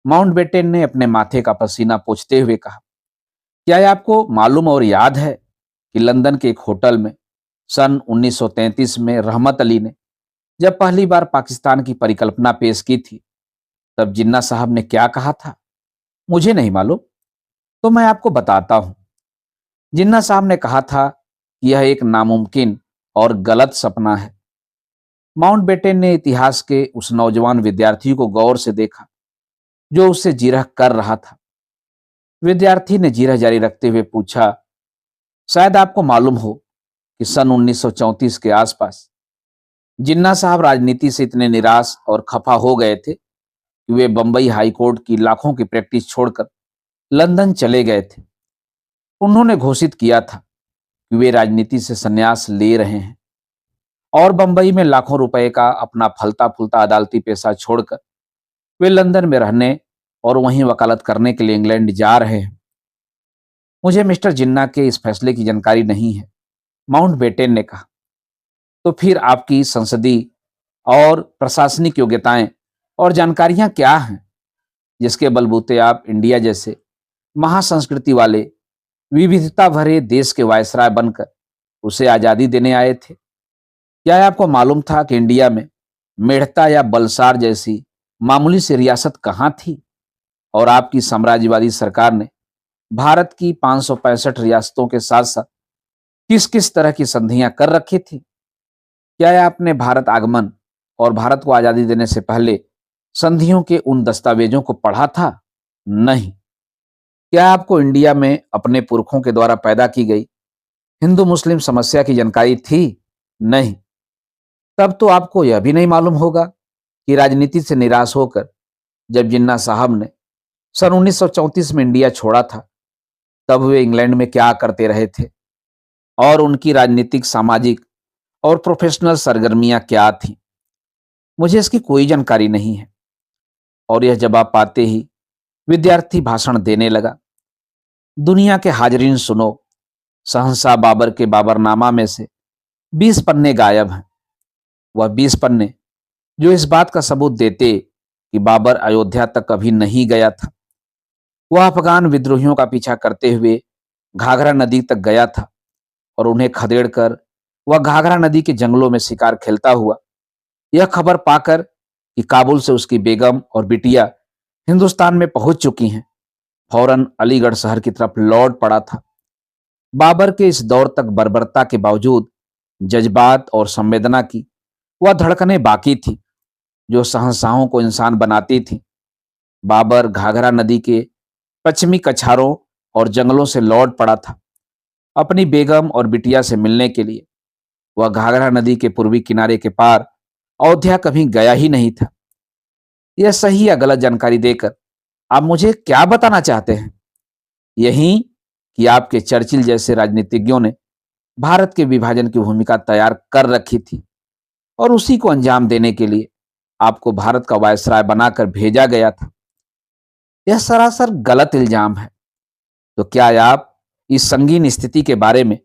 माउंटबेटन ने अपने माथे का पसीना पोंछते हुए कहा, क्या यह आपको मालूम और याद है कि लंदन के एक होटल में सन 1933 में रहमत अली ने जब पहली बार पाकिस्तान की परिकल्पना पेश की थी, तब जिन्ना साहब ने क्या कहा था? मुझे नहीं मालूम, तो मैं आपको बताता हूं। जिन्ना साहब ने कहा था कि यह एक नामुमकिन और गलत सपना है। माउंटबेटन ने इतिहास के उस नौजवान विद्यार्थी को गौर से देखा जो उससे जिरह कर रहा था। विद्यार्थी ने जिरह जारी रखते हुए पूछा, शायद आपको मालूम हो कि सन 1934 के आसपास जिन्ना साहब राजनीति से इतने निराश और खफा हो गए थे कि वे बंबई हाईकोर्ट की लाखों की प्रैक्टिस छोड़कर लंदन चले गए थे। उन्होंने घोषित किया था कि वे राजनीति से संन्यास ले रहे हैं और बंबई में लाखों रुपए का अपना फलता फूलता अदालती पैसा छोड़कर वे लंदन में रहने और वहीं वकालत करने के लिए इंग्लैंड जा रहे हैं। मुझे मिस्टर जिन्ना के इस फैसले की जानकारी नहीं है, माउंटबेटन ने कहा। तो फिर आपकी संसदीय और प्रशासनिक योग्यताएं और जानकारियां क्या हैं जिसके बलबूते आप इंडिया जैसे महासंस्कृति वाले विविधता भरे देश के वायसराय बनकर उसे आजादी देने आए थे? क्या आपको मालूम था कि इंडिया में मेड़ता या बलसार जैसी मामूली सी रियासत कहां थी और आपकी साम्राज्यवादी सरकार ने भारत की 565 रियासतों के साथ साथ किस किस तरह की संधियां कर रखी थी? क्या आपने भारत आगमन और भारत को आजादी देने से पहले संधियों के उन दस्तावेजों को पढ़ा था? नहीं। क्या आपको इंडिया में अपने पुरखों के द्वारा पैदा की गई हिंदू मुस्लिम समस्या की जानकारी थी? नहीं। तब तो आपको यह भी नहीं मालूम होगा कि राजनीति से निराश होकर जब जिन्ना साहब ने सन 1934 में इंडिया छोड़ा था, तब वे इंग्लैंड में क्या करते रहे थे और उनकी राजनीतिक, सामाजिक और प्रोफेशनल सरगर्मियां क्या थीं। मुझे इसकी कोई जानकारी नहीं है। और यह जवाब पाते ही विद्यार्थी भाषण देने लगा। दुनिया के हाजरीन सुनो, शहंशाह बाबर के बाबरनामा में से 20 पन्ने गायब हैं। वह 20 पन्ने जो इस बात का सबूत देते कि बाबर अयोध्या तक कभी नहीं गया था। वह अफगान विद्रोहियों का पीछा करते हुए घाघरा नदी तक गया था और उन्हें खदेड़कर वह घाघरा नदी के जंगलों में शिकार खेलता हुआ यह खबर पाकर कि काबुल से उसकी बेगम और बिटिया हिंदुस्तान में पहुंच चुकी हैं, फौरन अलीगढ़ शहर की तरफ लौट पड़ा था। बाबर के इस दौर तक बर्बरता के बावजूद जज्बात और संवेदना की वह धड़कनें बाकी थी जो शहंशाहों को इंसान बनाती थी। बाबर घाघरा नदी के पश्चिमी कछारों और जंगलों से लौट पड़ा था अपनी बेगम और बिटिया से मिलने के लिए। वह घाघरा नदी के पूर्वी किनारे के पार अयोध्या कभी गया ही नहीं था। यह सही या गलत जानकारी देकर आप मुझे क्या बताना चाहते हैं? यही कि आपके चर्चिल जैसे राजनीतिज्ञों ने भारत के विभाजन की भूमिका तैयार कर रखी थी और उसी को अंजाम देने के लिए आपको भारत का वायसराय बनाकर भेजा गया था। यह सरासर गलत इल्जाम है। तो क्या आप इस संगीन स्थिति के बारे में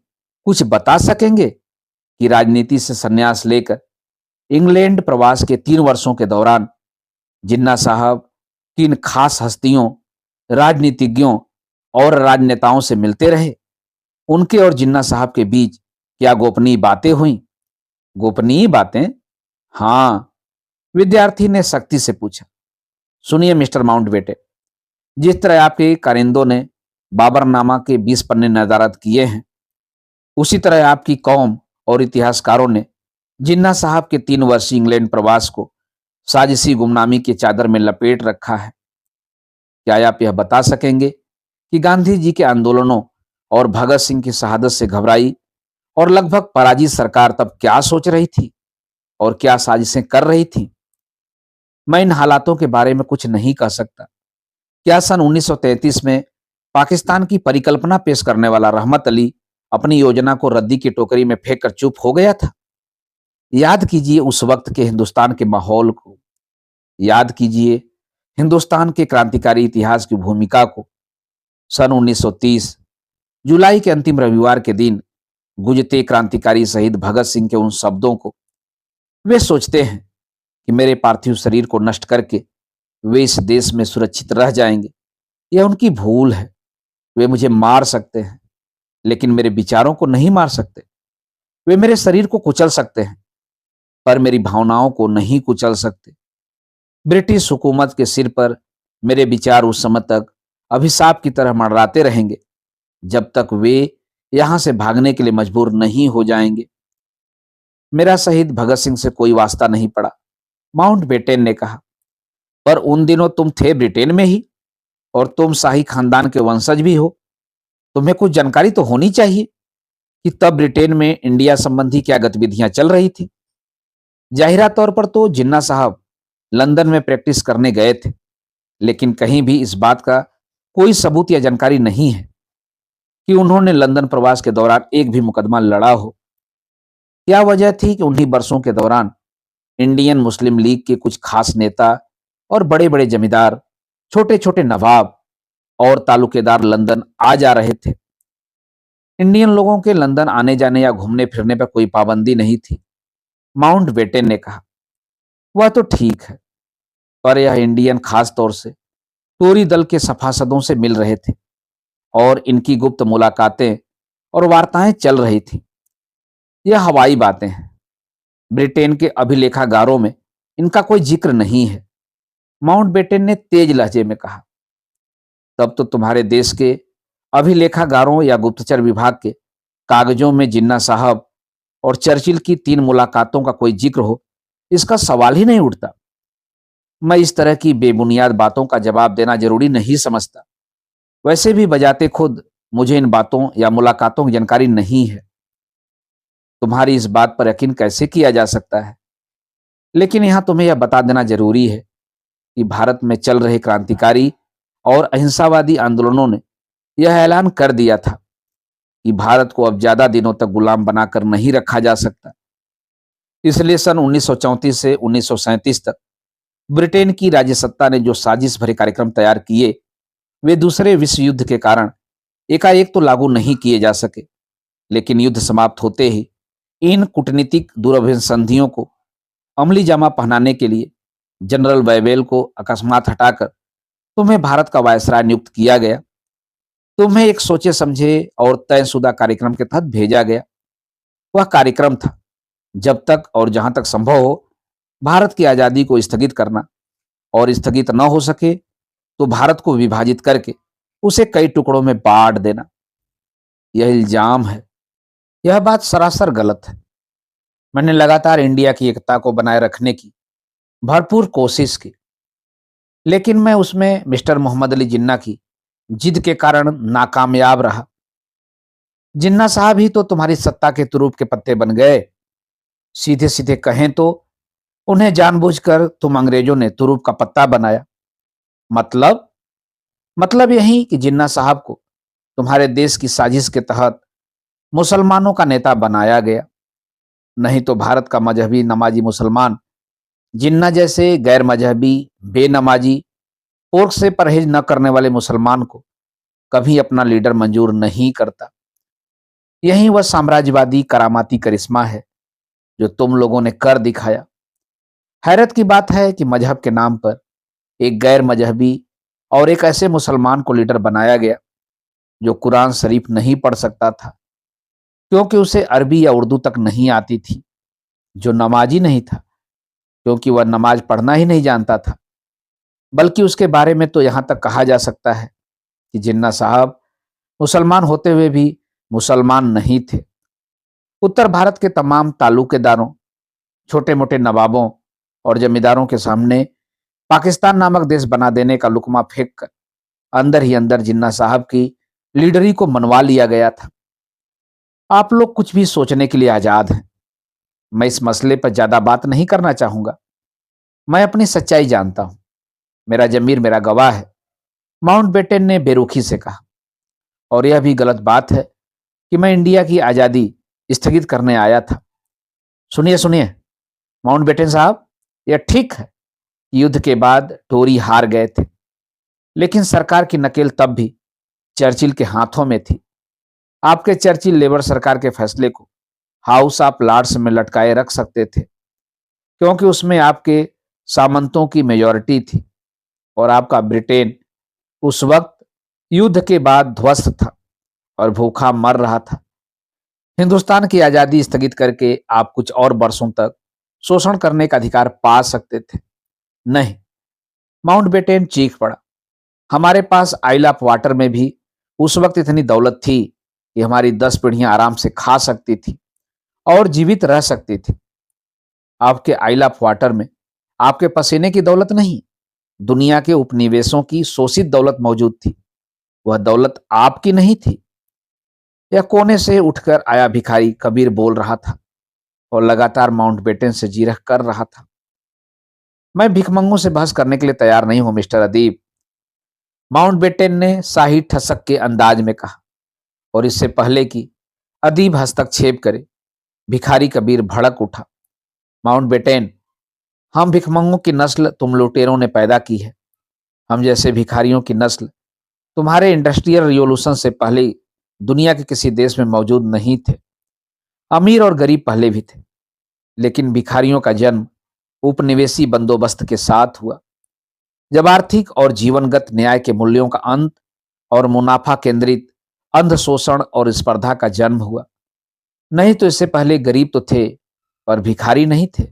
कुछ बता सकेंगे कि राजनीति से संन्यास लेकर इंग्लैंड प्रवास के 3 वर्षों के दौरान जिन्ना साहब किन खास हस्तियों, राजनीतिज्ञों और राजनेताओं से मिलते रहे? उनके और जिन्ना साहब के बीच क्या गोपनीय बातें हुई? गोपनीय बातें? हाँ, विद्यार्थी ने सख्ती से पूछा। सुनिए मिस्टर माउंटबेटन, जिस तरह आपके कारिंदों ने बाबरनामा के 20 पन्ने नदारद किए हैं, उसी तरह आपकी कौम और इतिहासकारों ने जिन्ना साहब के 3 वर्षीय इंग्लैंड प्रवास को साजिशी गुमनामी की चादर में लपेट रखा है। क्या आप यह बता सकेंगे कि गांधी जी के आंदोलनों और भगत सिंह की शहादत से घबराई और लगभग पराजित सरकार तब क्या सोच रही थी और क्या साजिशें कर रही थी? मैं इन हालातों के बारे में कुछ नहीं कह सकता। क्या सन 1933 में पाकिस्तान की परिकल्पना पेश करने वाला रहमत अली अपनी योजना को रद्दी की टोकरी में फेंक कर चुप हो गया था? याद कीजिए उस वक्त के हिंदुस्तान के माहौल को, याद कीजिए हिंदुस्तान के क्रांतिकारी इतिहास की भूमिका को। सन 1930 जुलाई के अंतिम रविवार के दिन गुजते क्रांतिकारी शहीद भगत सिंह के उन शब्दों को। वे सोचते हैं कि मेरे पार्थिव शरीर को नष्ट करके वे इस देश में सुरक्षित रह जाएंगे। यह उनकी भूल है। वे मुझे मार सकते हैं, लेकिन मेरे विचारों को नहीं मार सकते। वे मेरे शरीर को कुचल सकते हैं, पर मेरी भावनाओं को नहीं कुचल सकते। ब्रिटिश हुकूमत के सिर पर मेरे विचार उस समय तक अभिशाप की तरह मंडराते रहेंगे जब तक वे यहां से भागने के लिए मजबूर नहीं हो जाएंगे। मेरा शहीद भगत सिंह से कोई वास्ता नहीं पड़ा, माउंटबेटन ने कहा। पर उन दिनों तुम थे ब्रिटेन में ही और तुम शाही खानदान के वंशज भी हो। तुम्हें कुछ जानकारी तो होनी चाहिए कि तब ब्रिटेन में इंडिया संबंधी क्या गतिविधियां चल रही थी। जाहिरा तौर पर तो जिन्ना साहब लंदन में प्रैक्टिस करने गए थे, लेकिन कहीं भी इस बात का कोई सबूत या जानकारी नहीं है कि उन्होंने लंदन प्रवास के दौरान एक भी मुकदमा लड़ा हो। क्या वजह थी कि उन्हीं वर्षों के दौरान इंडियन मुस्लिम लीग के कुछ खास नेता और बड़े बड़े जमींदार, छोटे छोटे नवाब और तालुकेदार लंदन आ जा रहे थे? इंडियन लोगों के लंदन आने जाने या घूमने फिरने पर कोई पाबंदी नहीं थी, माउंटबेटन ने कहा। वह तो ठीक है, पर यह इंडियन खास तौर से टोरी दल के सभासदों से मिल रहे थे और इनकी गुप्त मुलाकातें और वार्ताएं चल रही थी। यह हवाई बातें हैं। ब्रिटेन के अभिलेखागारों में इनका कोई जिक्र नहीं है, माउंटबेटन ने तेज लहजे में कहा। तब तो तुम्हारे देश के अभिलेखागारों या गुप्तचर विभाग के कागजों में जिन्ना साहब और चर्चिल की 3 मुलाकातों का कोई जिक्र हो, इसका सवाल ही नहीं उठता। मैं इस तरह की बेबुनियाद बातों का जवाब देना जरूरी नहीं समझता। वैसे भी बजाते खुद मुझे इन बातों या मुलाकातों की जानकारी नहीं है। तुम्हारी इस बात पर यकीन कैसे किया जा सकता है? लेकिन यहां तुम्हें यह बता देना जरूरी है कि भारत में चल रहे क्रांतिकारी और अहिंसावादी आंदोलनों ने यह ऐलान कर दिया था कि भारत को अब ज्यादा दिनों तक गुलाम बनाकर नहीं रखा जा सकता। इसलिए सन 1934 से 1937 तक ब्रिटेन की राज्य सत्ता ने जो साजिश भरे कार्यक्रम तैयार किए, वे दूसरे विश्व युद्ध के कारण एकाएक तो लागू नहीं किए जा सके, लेकिन युद्ध समाप्त होते ही इन कूटनीतिक दूरभिसंधियों को अमली जामा पहनाने के लिए जनरल वेवेल को अकस्मात हटाकर तुम्हें भारत का वायसराय नियुक्त किया गया। तुम्हें एक सोचे समझे और तयशुदा कार्यक्रम के तहत भेजा गया। वह कार्यक्रम था जब तक और जहां तक संभव हो भारत की आजादी को स्थगित करना, और स्थगित न हो सके तो भारत को विभाजित करके उसे कई टुकड़ों में बांट देना। यह इल्जाम है, यह बात सरासर गलत है। मैंने लगातार इंडिया की एकता को बनाए रखने की भरपूर कोशिश की, लेकिन मैं उसमें मिस्टर मोहम्मद अली जिन्ना की जिद के कारण नाकामयाब रहा। जिन्ना साहब ही तो तुम्हारी सत्ता के तुरूप के पत्ते बन गए। सीधे सीधे कहें तो उन्हें जानबूझकर तुम अंग्रेजों ने तुरूप का पत्ता बनाया। मतलब मतलब यही कि जिन्ना साहब को तुम्हारे देश की साजिश के तहत मुसलमानों का नेता बनाया गया। नहीं तो भारत का मजहबी नमाजी मुसलमान जिन्ना जैसे गैर मजहबी बेनमाजी पोर्क से परहेज न करने वाले मुसलमान को कभी अपना लीडर मंजूर नहीं करता। यही वह साम्राज्यवादी करामाती करिश्मा है जो तुम लोगों ने कर दिखाया। हैरत की बात है कि मजहब के नाम पर एक गैर मजहबी और एक ऐसे मुसलमान को लीडर बनाया गया जो कुरान शरीफ नहीं पढ़ सकता था क्योंकि उसे अरबी या उर्दू तक नहीं आती थी, जो नमाजी नहीं था क्योंकि वह नमाज पढ़ना ही नहीं जानता था। बल्कि उसके बारे में तो यहां तक कहा जा सकता है कि जिन्ना साहब मुसलमान होते हुए भी मुसलमान नहीं थे। उत्तर भारत के तमाम तालुकेदारों, छोटे मोटे नवाबों और जमींदारों के सामने पाकिस्तान नामक देश बना देने का लुकमा फेंक कर अंदर ही अंदर जिन्ना साहब की लीडरी को मनवा लिया गया था। आप लोग कुछ भी सोचने के लिए आजाद हैं। मैं इस मसले पर ज्यादा बात नहीं करना चाहूंगा। मैं अपनी सच्चाई जानता हूं। मेरा जमीर मेरा गवाह है, माउंटबेटन ने बेरुखी से कहा। और यह भी गलत बात है कि मैं इंडिया की आजादी स्थगित करने आया था। सुनिए सुनिए माउंटबेटन साहब, यह ठीक है कि युद्ध के बाद टोरी हार गए थे, लेकिन सरकार की नकेल तब भी चर्चिल के हाथों में थी। आपके चर्चिल लेबर सरकार के फैसले को हाउस ऑफ लॉर्ड्स में लटकाए रख सकते थे क्योंकि उसमें आपके सामंतों की मेजॉरिटी थी और आपका ब्रिटेन उस वक्त युद्ध के बाद ध्वस्त था और भूखा मर रहा था। हिंदुस्तान की आजादी स्थगित करके आप कुछ और वर्षों तक शोषण करने का अधिकार पा सकते थे। नहीं, माउंटबेटन चीख पड़ा। हमारे पास आइल ऑफ वाटर में भी उस वक्त इतनी दौलत थी कि हमारी 10 पीढ़ियां आराम से खा सकती थी और जीवित रह सकती थी। आपके आइल ऑफ वाटर में आपके पसीने की दौलत नहीं, दुनिया के उपनिवेशों की शोषित दौलत मौजूद थी। वह दौलत आपकी नहीं थी। यह कोने से उठकर आया भिखारी कबीर बोल रहा था और लगातार माउंटबेटन से जिरह कर रहा था। मैं भिखमंगों से बहस करने के लिए तैयार नहीं हूं मिस्टर अदीब, माउंटबेटन ने शाही ठसक के अंदाज में कहा। और इससे पहले कि अदीब हस्तक्षेप करे, भिखारी कबीर भड़क उठा। माउंटबेटन, हम भिखमंगों की नस्ल तुम लुटेरों ने पैदा की है। हम जैसे भिखारियों की नस्ल तुम्हारे इंडस्ट्रियल रिवॉल्यूशन से पहले दुनिया के किसी देश में मौजूद नहीं थे। अमीर और गरीब पहले भी थे, लेकिन भिखारियों का जन्म उपनिवेशी बंदोबस्त के साथ हुआ, जब आर्थिक और जीवनगत न्याय के मूल्यों का अंत और मुनाफा केंद्रित अंध शोषण और स्पर्धा का जन्म हुआ। नहीं तो इससे पहले गरीब तो थे और भिखारी नहीं थे।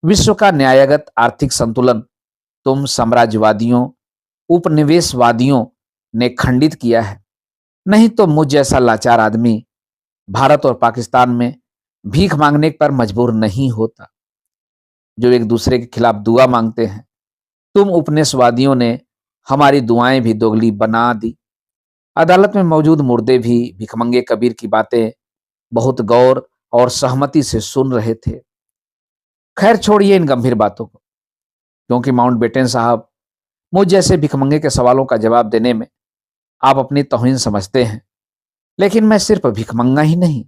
विश्व का न्यायगत आर्थिक संतुलन तुम साम्राज्यवादियों, उपनिवेशवादियों ने खंडित किया है। नहीं तो मुझ जैसा लाचार आदमी भारत और पाकिस्तान में भीख मांगने पर मजबूर नहीं होता, जो एक दूसरे के खिलाफ दुआ मांगते हैं। तुम उपनिवेशवादियों ने हमारी दुआएं भी दोगली बना दी। अदालत में मौजूद मुर्दे भी भिखमंगे कबीर की बातें बहुत गौर और सहमति से सुन रहे थे। खैर छोड़िए इन गंभीर बातों को, क्योंकि माउंटबेटन साहब, मुझ जैसे भिखमंगे के सवालों का जवाब देने में आप अपनी तौहीन समझते हैं, लेकिन मैं सिर्फ भिखमंगा ही नहीं,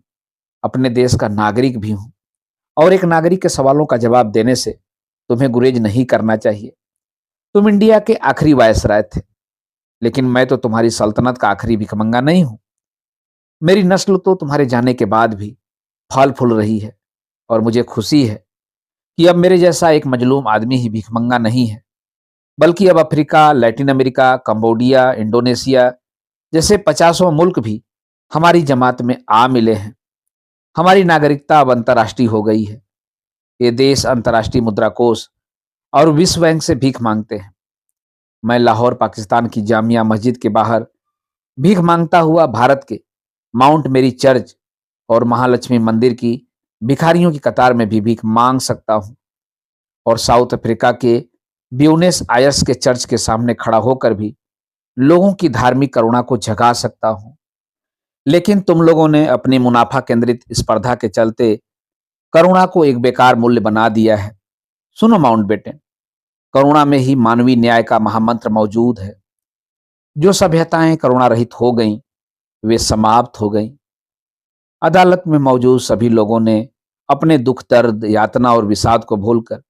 अपने देश का नागरिक भी हूं। और एक नागरिक के सवालों का जवाब देने से तुम्हें गुरेज नहीं करना चाहिए। तुम इंडिया के आखिरी वायसराय थे, लेकिन मैं तो तुम्हारी सल्तनत का आखिरी भिखमंगा नहीं हूं। मेरी नस्ल तो तुम्हारे जाने के बाद भी फल फूल रही है और मुझे खुशी है कि अब मेरे जैसा एक मजलूम आदमी ही भिखमंगा नहीं है, बल्कि अब Africa, Latin America, Cambodia, Indonesia जैसे 50 मुल्क भी हमारी जमात में आ मिले हैं। हमारी नागरिकता अब अंतर्राष्ट्रीय हो गई है। ये देश अंतर्राष्ट्रीय मुद्रा कोष और विश्व बैंक से भीख मांगते हैं। मैं लाहौर पाकिस्तान की जामिया मस्जिद के बाहर भीख मांगता हुआ भारत के माउंट मेरी चर्च और महालक्ष्मी मंदिर की भिखारियों की कतार में भी भीख मांग सकता हूं और साउथ अफ्रीका के ब्यूनेस आयर्स के चर्च के सामने खड़ा होकर भी लोगों की धार्मिक करुणा को जगा सकता हूं। लेकिन तुम लोगों ने अपनी मुनाफा केंद्रित स्पर्धा के चलते करुणा को एक बेकार मूल्य बना दिया है। सुनो माउंटबेटन, करुणा में ही मानवीय न्याय का महामंत्र मौजूद है। जो सभ्यताएं करुणा रहित हो गईं, वे समाप्त हो गईं। अदालत में मौजूद सभी लोगों ने अपने दुख, दर्द, यातना और विषाद को भूलकर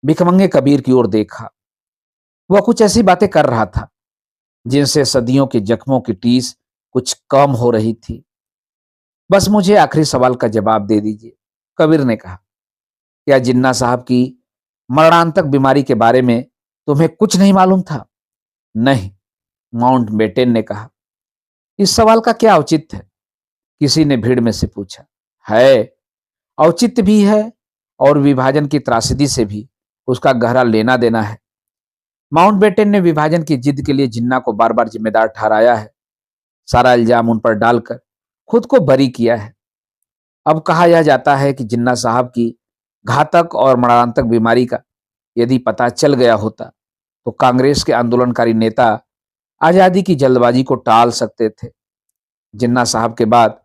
भिखमंगे कबीर की ओर देखा। वह कुछ ऐसी बातें कर रहा था जिनसे सदियों के जख्मों की टीस कुछ कम हो रही थी। बस मुझे आखिरी सवाल का जवाब दे दीजिए, कबीर ने कहा। क्या जिन्ना साहब की मरणांतक बीमारी के बारे में तुम्हें कुछ नहीं मालूम था? नहीं, माउंटबेटन ने कहा। इस सवाल का क्या औचित्य है? किसी ने भीड़ में से पूछा। है, औचित्य भी है और विभाजन की त्रासदी से भी उसका गहरा लेना देना है। माउंटबेटन ने विभाजन की जिद के लिए जिन्ना को बार बार जिम्मेदार ठहराया है, सारा इल्जाम उन पर डालकर खुद को बरी किया है। अब कहा यह जाता है कि जिन्ना साहब की घातक और मरणांतक बीमारी का यदि पता चल गया होता तो कांग्रेस के आंदोलनकारी नेता आजादी की जल्दबाजी को टाल सकते थे। जिन्ना साहब के बाद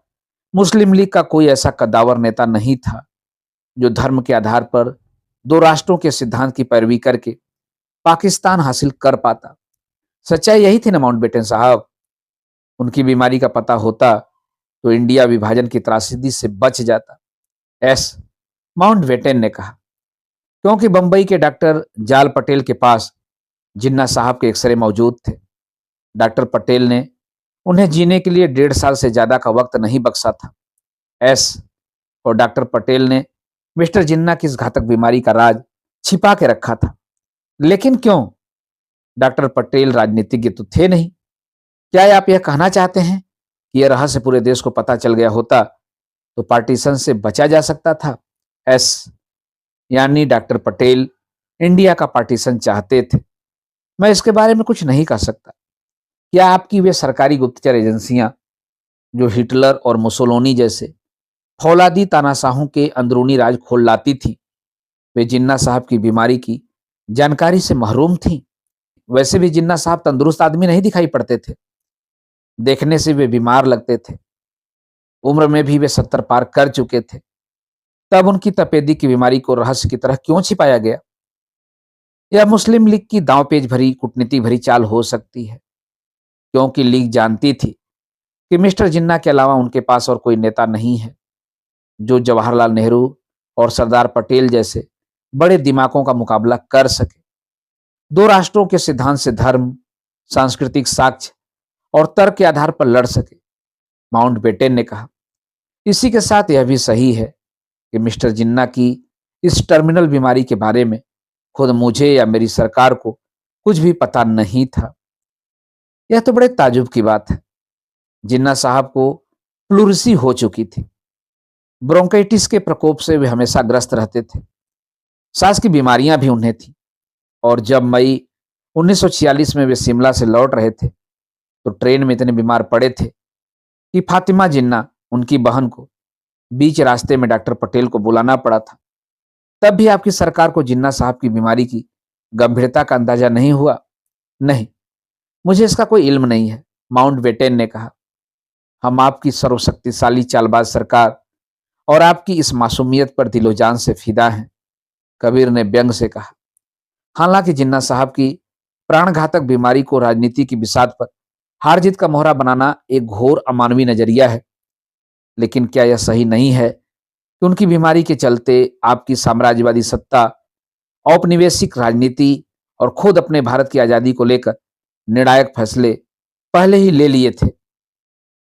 मुस्लिम लीग का कोई ऐसा कद्दावर नेता नहीं था जो धर्म के आधार पर दो राष्ट्रों के सिद्धांत की पैरवी करके पाकिस्तान हासिल कर पाता। सच्चाई यही थी ना माउंटबेटन साहब। उनकी बीमारी का पता होता तो इंडिया विभाजन की त्रासदी से बच जाता। एस माउंटबेटन ने कहा। क्योंकि बंबई के डॉक्टर जाल पटेल के पास जिन्ना साहब के एक्सरे मौजूद थे। डॉक्टर पटेल ने उन्हें जीने के लिए 1.5 साल से ज्यादा का वक्त नहीं बख्शा था। एस और डॉक्टर पटेल ने मिस्टर जिन्ना की इस घातक बीमारी का राज छिपा के रखा था। लेकिन क्यों? डॉक्टर पटेल राजनीतिज्ञ तो थे नहीं। क्या आप यह कहना चाहते हैं कि यह रहस्य पूरे देश को पता चल गया होता तो पार्टीशन से बचा जा सकता था? एस यानी डॉक्टर पटेल इंडिया का पार्टीशन चाहते थे। मैं इसके बारे में कुछ नहीं कह सकता। क्या आपकी वे सरकारी गुप्तचर एजेंसियां जो हिटलर और मुसोलिनी जैसे फौलादी तानाशाहों के अंदरूनी राज खोल लाती थी, वे जिन्ना साहब की बीमारी की जानकारी से महरूम थी? वैसे भी जिन्ना साहब तंदुरुस्त आदमी नहीं दिखाई पड़ते थे। देखने से वे बीमार लगते थे। उम्र में भी वे 70 पार कर चुके थे। तब उनकी तपेदी की बीमारी को रहस्य की तरह क्यों छिपाया गया? यह मुस्लिम लीग की दांवपेच भरी कूटनीति भरी चाल हो सकती है, क्योंकि लीग जानती थी कि मिस्टर जिन्ना के अलावा उनके पास और कोई नेता नहीं है जो जवाहरलाल नेहरू और सरदार पटेल जैसे बड़े दिमागों का मुकाबला कर सके। दो राष्ट्रों के सिद्धांत से धर्म, सांस्कृतिक साक्ष्य और तर्क के आधार पर लड़ सके। माउंटबेटन ने कहा। इसी के साथ यह भी सही है कि मिस्टर जिन्ना की इस टर्मिनल बीमारी के बारे में खुद मुझे या मेरी सरकार को कुछ भी पता नहीं था। यह तो बड़े ताजुब की बात है। जिन्ना साहब को प्लूरिसी हो चुकी थी। ब्रोंकाइटिस के प्रकोप से वे हमेशा ग्रस्त रहते थे। सांस की बीमारियां भी उन्हें थी और जब मई 1946 में वे शिमला से लौट रहे थे तो ट्रेन में इतने बीमार पड़े थे कि फातिमा जिन्ना, उनकी बहन को बीच रास्ते में डॉक्टर पटेल को बुलाना पड़ा था। तब भी आपकी सरकार को जिन्ना साहब की बीमारी की गंभीरता का अंदाजा नहीं हुआ? नहीं, मुझे इसका कोई इल्म नहीं है, माउंटबेटन ने कहा। हम आपकी सर्वशक्तिशाली चालबाज सरकार और आपकी इस मासूमियत पर दिलो जान से फिदा हैं, कबीर ने व्यंग से कहा। हालांकि जिन्ना साहब की प्राणघातक बीमारी को राजनीति की बिसात पर हार जीत का मोहरा बनाना एक घोर अमानवीय नजरिया है, लेकिन क्या यह सही नहीं है कि उनकी बीमारी के चलते आपकी साम्राज्यवादी सत्ता, औपनिवेशिक राजनीति और खुद अपने भारत की आजादी को लेकर निर्णायक फैसले पहले ही ले लिए थे?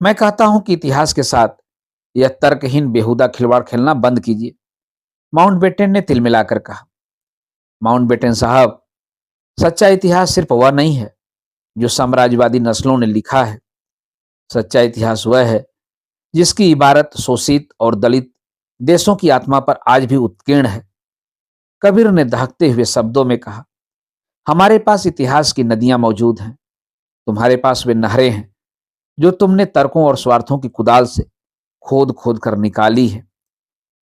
मैं कहता हूं कि इतिहास के साथ यह तर्कहीन बेहुदा खिलवाड़ खेलना बंद कीजिए, माउंटबेटन ने तिलमिलाकर कहा। माउंटबेटन साहब, सच्चा इतिहास सिर्फ वह नहीं है जो साम्राज्यवादी नस्लों ने लिखा है। सच्चा इतिहास वह है जिसकी इबारत शोषित और दलित देशों की आत्मा पर आज भी उत्कीर्ण है, कबीर ने दहकते हुए शब्दों में कहा। हमारे पास इतिहास की नदियां मौजूद हैं, तुम्हारे पास वे नहरें हैं जो तुमने तर्कों और स्वार्थों की कुदाल से खोद खोद कर निकाली है।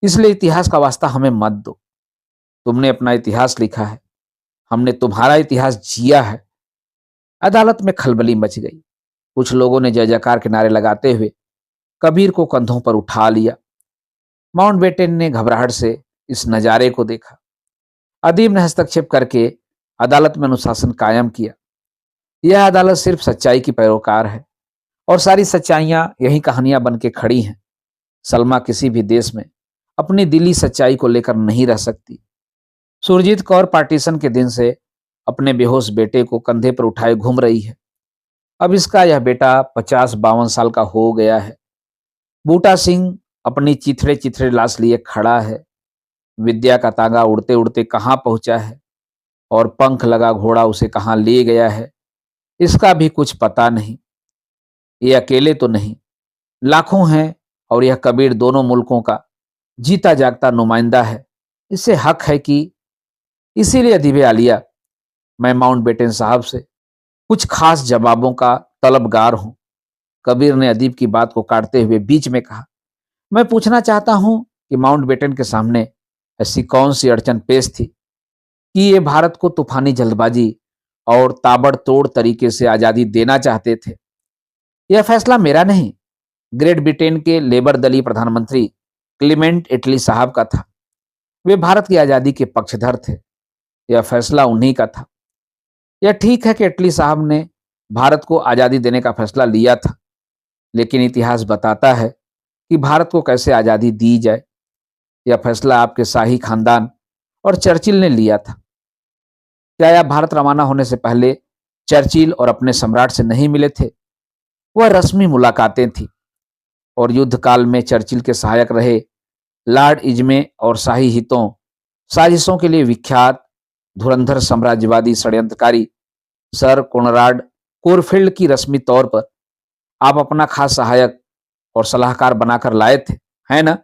इसलिए इतिहास का वास्ता हमें मत दो। तुमने अपना इतिहास लिखा है, हमने तुम्हारा इतिहास जिया है। अदालत में खलबली मच गई। कुछ लोगों ने जय जयकार के नारे लगाते हुए कबीर को कंधों पर उठा लिया। माउंटबेटन ने घबराहट से इस नजारे को देखा। अदीब ने हस्तक्षेप करके अदालत में अनुशासन कायम किया। यह अदालत सिर्फ सच्चाई की पैरोकार है और सारी सच्चाइयां यही कहानियां बन के खड़ी हैं। सलमा किसी भी देश में अपनी दिली सच्चाई को लेकर नहीं रह सकती। सुरजीत कौर पार्टीशन के दिन से अपने बेहोश बेटे को कंधे पर उठाए घूम रही है। अब इसका यह बेटा 50-52 साल का हो गया है। बूटा सिंह अपनी चिथड़े चिथड़े लाश लिए खड़ा है। विद्या का तांगा उड़ते उड़ते कहाँ पहुंचा है और पंख लगा घोड़ा उसे कहाँ ले गया है, इसका भी कुछ पता नहीं। ये अकेले तो नहीं, लाखों हैं और यह कबीर दोनों मुल्कों का जीता जागता नुमाइंदा है। इससे हक है कि इसीलिए अदीब आलिया मैं माउंटबेटन साहब से कुछ खास जवाबों का तलबगार हूं। कबीर ने अदीब की बात को काटते हुए बीच में कहा, मैं पूछना चाहता हूं कि माउंटबेटन के सामने ऐसी कौन सी अड़चन पेश थी कि ये भारत को तूफानी जल्दबाजी और ताबड़तोड़ तरीके से आजादी देना चाहते थे। यह फैसला मेरा नहीं, ग्रेट ब्रिटेन के लेबर दलीय प्रधानमंत्री क्लीमेंट एटली साहब का था। वे भारत की आजादी के पक्षधर थे। यह फैसला उन्हीं का था। यह ठीक है कि एटली साहब ने भारत को आजादी देने का फैसला लिया था, लेकिन इतिहास बताता है कि भारत को कैसे आजादी दी जाए। यह फैसला आपके शाही खानदान और चर्चिल ने लिया था। क्या यह भारत रवाना होने से पहले चर्चिल और अपने सम्राट से नहीं मिले थे? वह रस्मी मुलाकातें थी और युद्ध काल में चर्चिल के सहायक रहे लॉर्ड इजमे और शाही हितों साजिशों के लिए विख्यात धुरंधर साम्राज्यवादी षड्यंत्रकारी सर कोनराड कोरफील्ड की रस्मी तौर पर आप अपना खास सहायक और सलाहकार बनाकर लाए थे, है ना?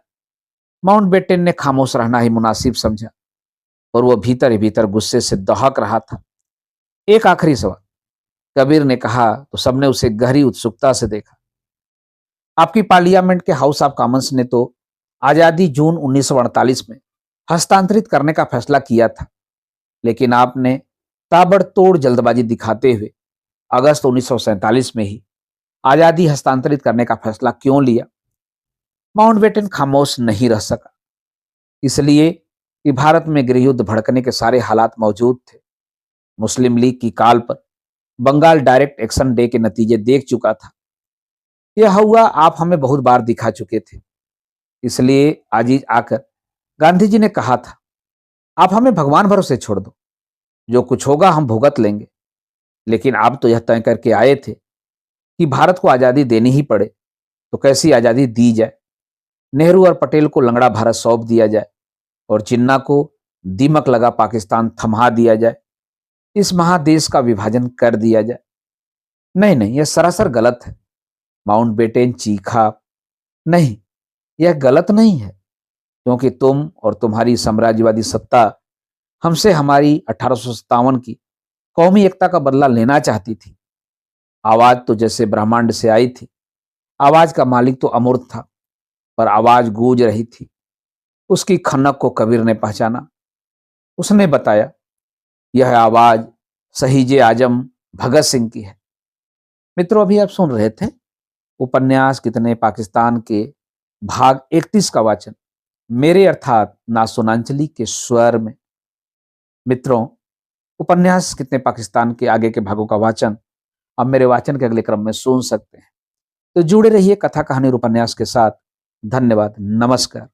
माउंटबेटन ने खामोश रहना ही मुनासिब समझा और वह भीतर ही भीतर गुस्से से दहक रहा था। एक आखिरी सवाल, कबीर ने कहा तो सबने उसे गहरी उत्सुकता से देखा। आपकी पार्लियामेंट के हाउस ऑफ कॉमन्स ने तो आजादी जून 1948 में हस्तांतरित करने का फैसला किया था, लेकिन आपने ताबड़तोड़ जल्दबाजी दिखाते हुए अगस्त 1947 में ही आजादी हस्तांतरित करने का फैसला क्यों लिया? माउंटबेटन खामोश नहीं रह सका, इसलिए कि भारत में गृहयुद्ध भड़कने के सारे हालात मौजूद थे। मुस्लिम लीग की काल पर बंगाल डायरेक्ट एक्शन डे के नतीजे देख चुका था। यह हुआ आप हमें बहुत बार दिखा चुके थे। इसलिए आज आकर गांधी जी ने कहा था, आप हमें भगवान भरोसे छोड़ दो, जो कुछ होगा हम भुगत लेंगे। लेकिन आप तो यह तय करके आए थे कि भारत को आजादी देनी ही पड़े, तो कैसी आजादी दी जाए? नेहरू और पटेल को लंगड़ा भारत सौंप दिया जाए और जिन्ना को दीमक लगा पाकिस्तान थमा दिया जाए, इस महादेश का विभाजन कर दिया जाए? नहीं नहीं, यह सरासर गलत है। माउंटबेटन चीखा, नहीं, यह गलत नहीं है, क्योंकि तुम और तुम्हारी साम्राज्यवादी सत्ता हमसे हमारी 1857 की कौमी एकता का बदला लेना चाहती थी। आवाज तो जैसे ब्रह्मांड से आई थी। आवाज का मालिक तो अमूर्त था, पर आवाज गूंज रही थी। उसकी खनक को कबीर ने पहचाना। उसने बताया, यह आवाज शहीद आजम भगत सिंह की है। मित्रों, अभी आप सुन रहे थे उपन्यास कितने पाकिस्तान के भाग 31 का वाचन मेरे अर्थात ना सोनांचली के स्वर में। मित्रों, उपन्यास कितने पाकिस्तान के आगे के भागों का वाचन अब मेरे वाचन के अगले क्रम में सुन सकते हैं। तो जुड़े रहिए कथा कहानी और उपन्यास के साथ। धन्यवाद, नमस्कार।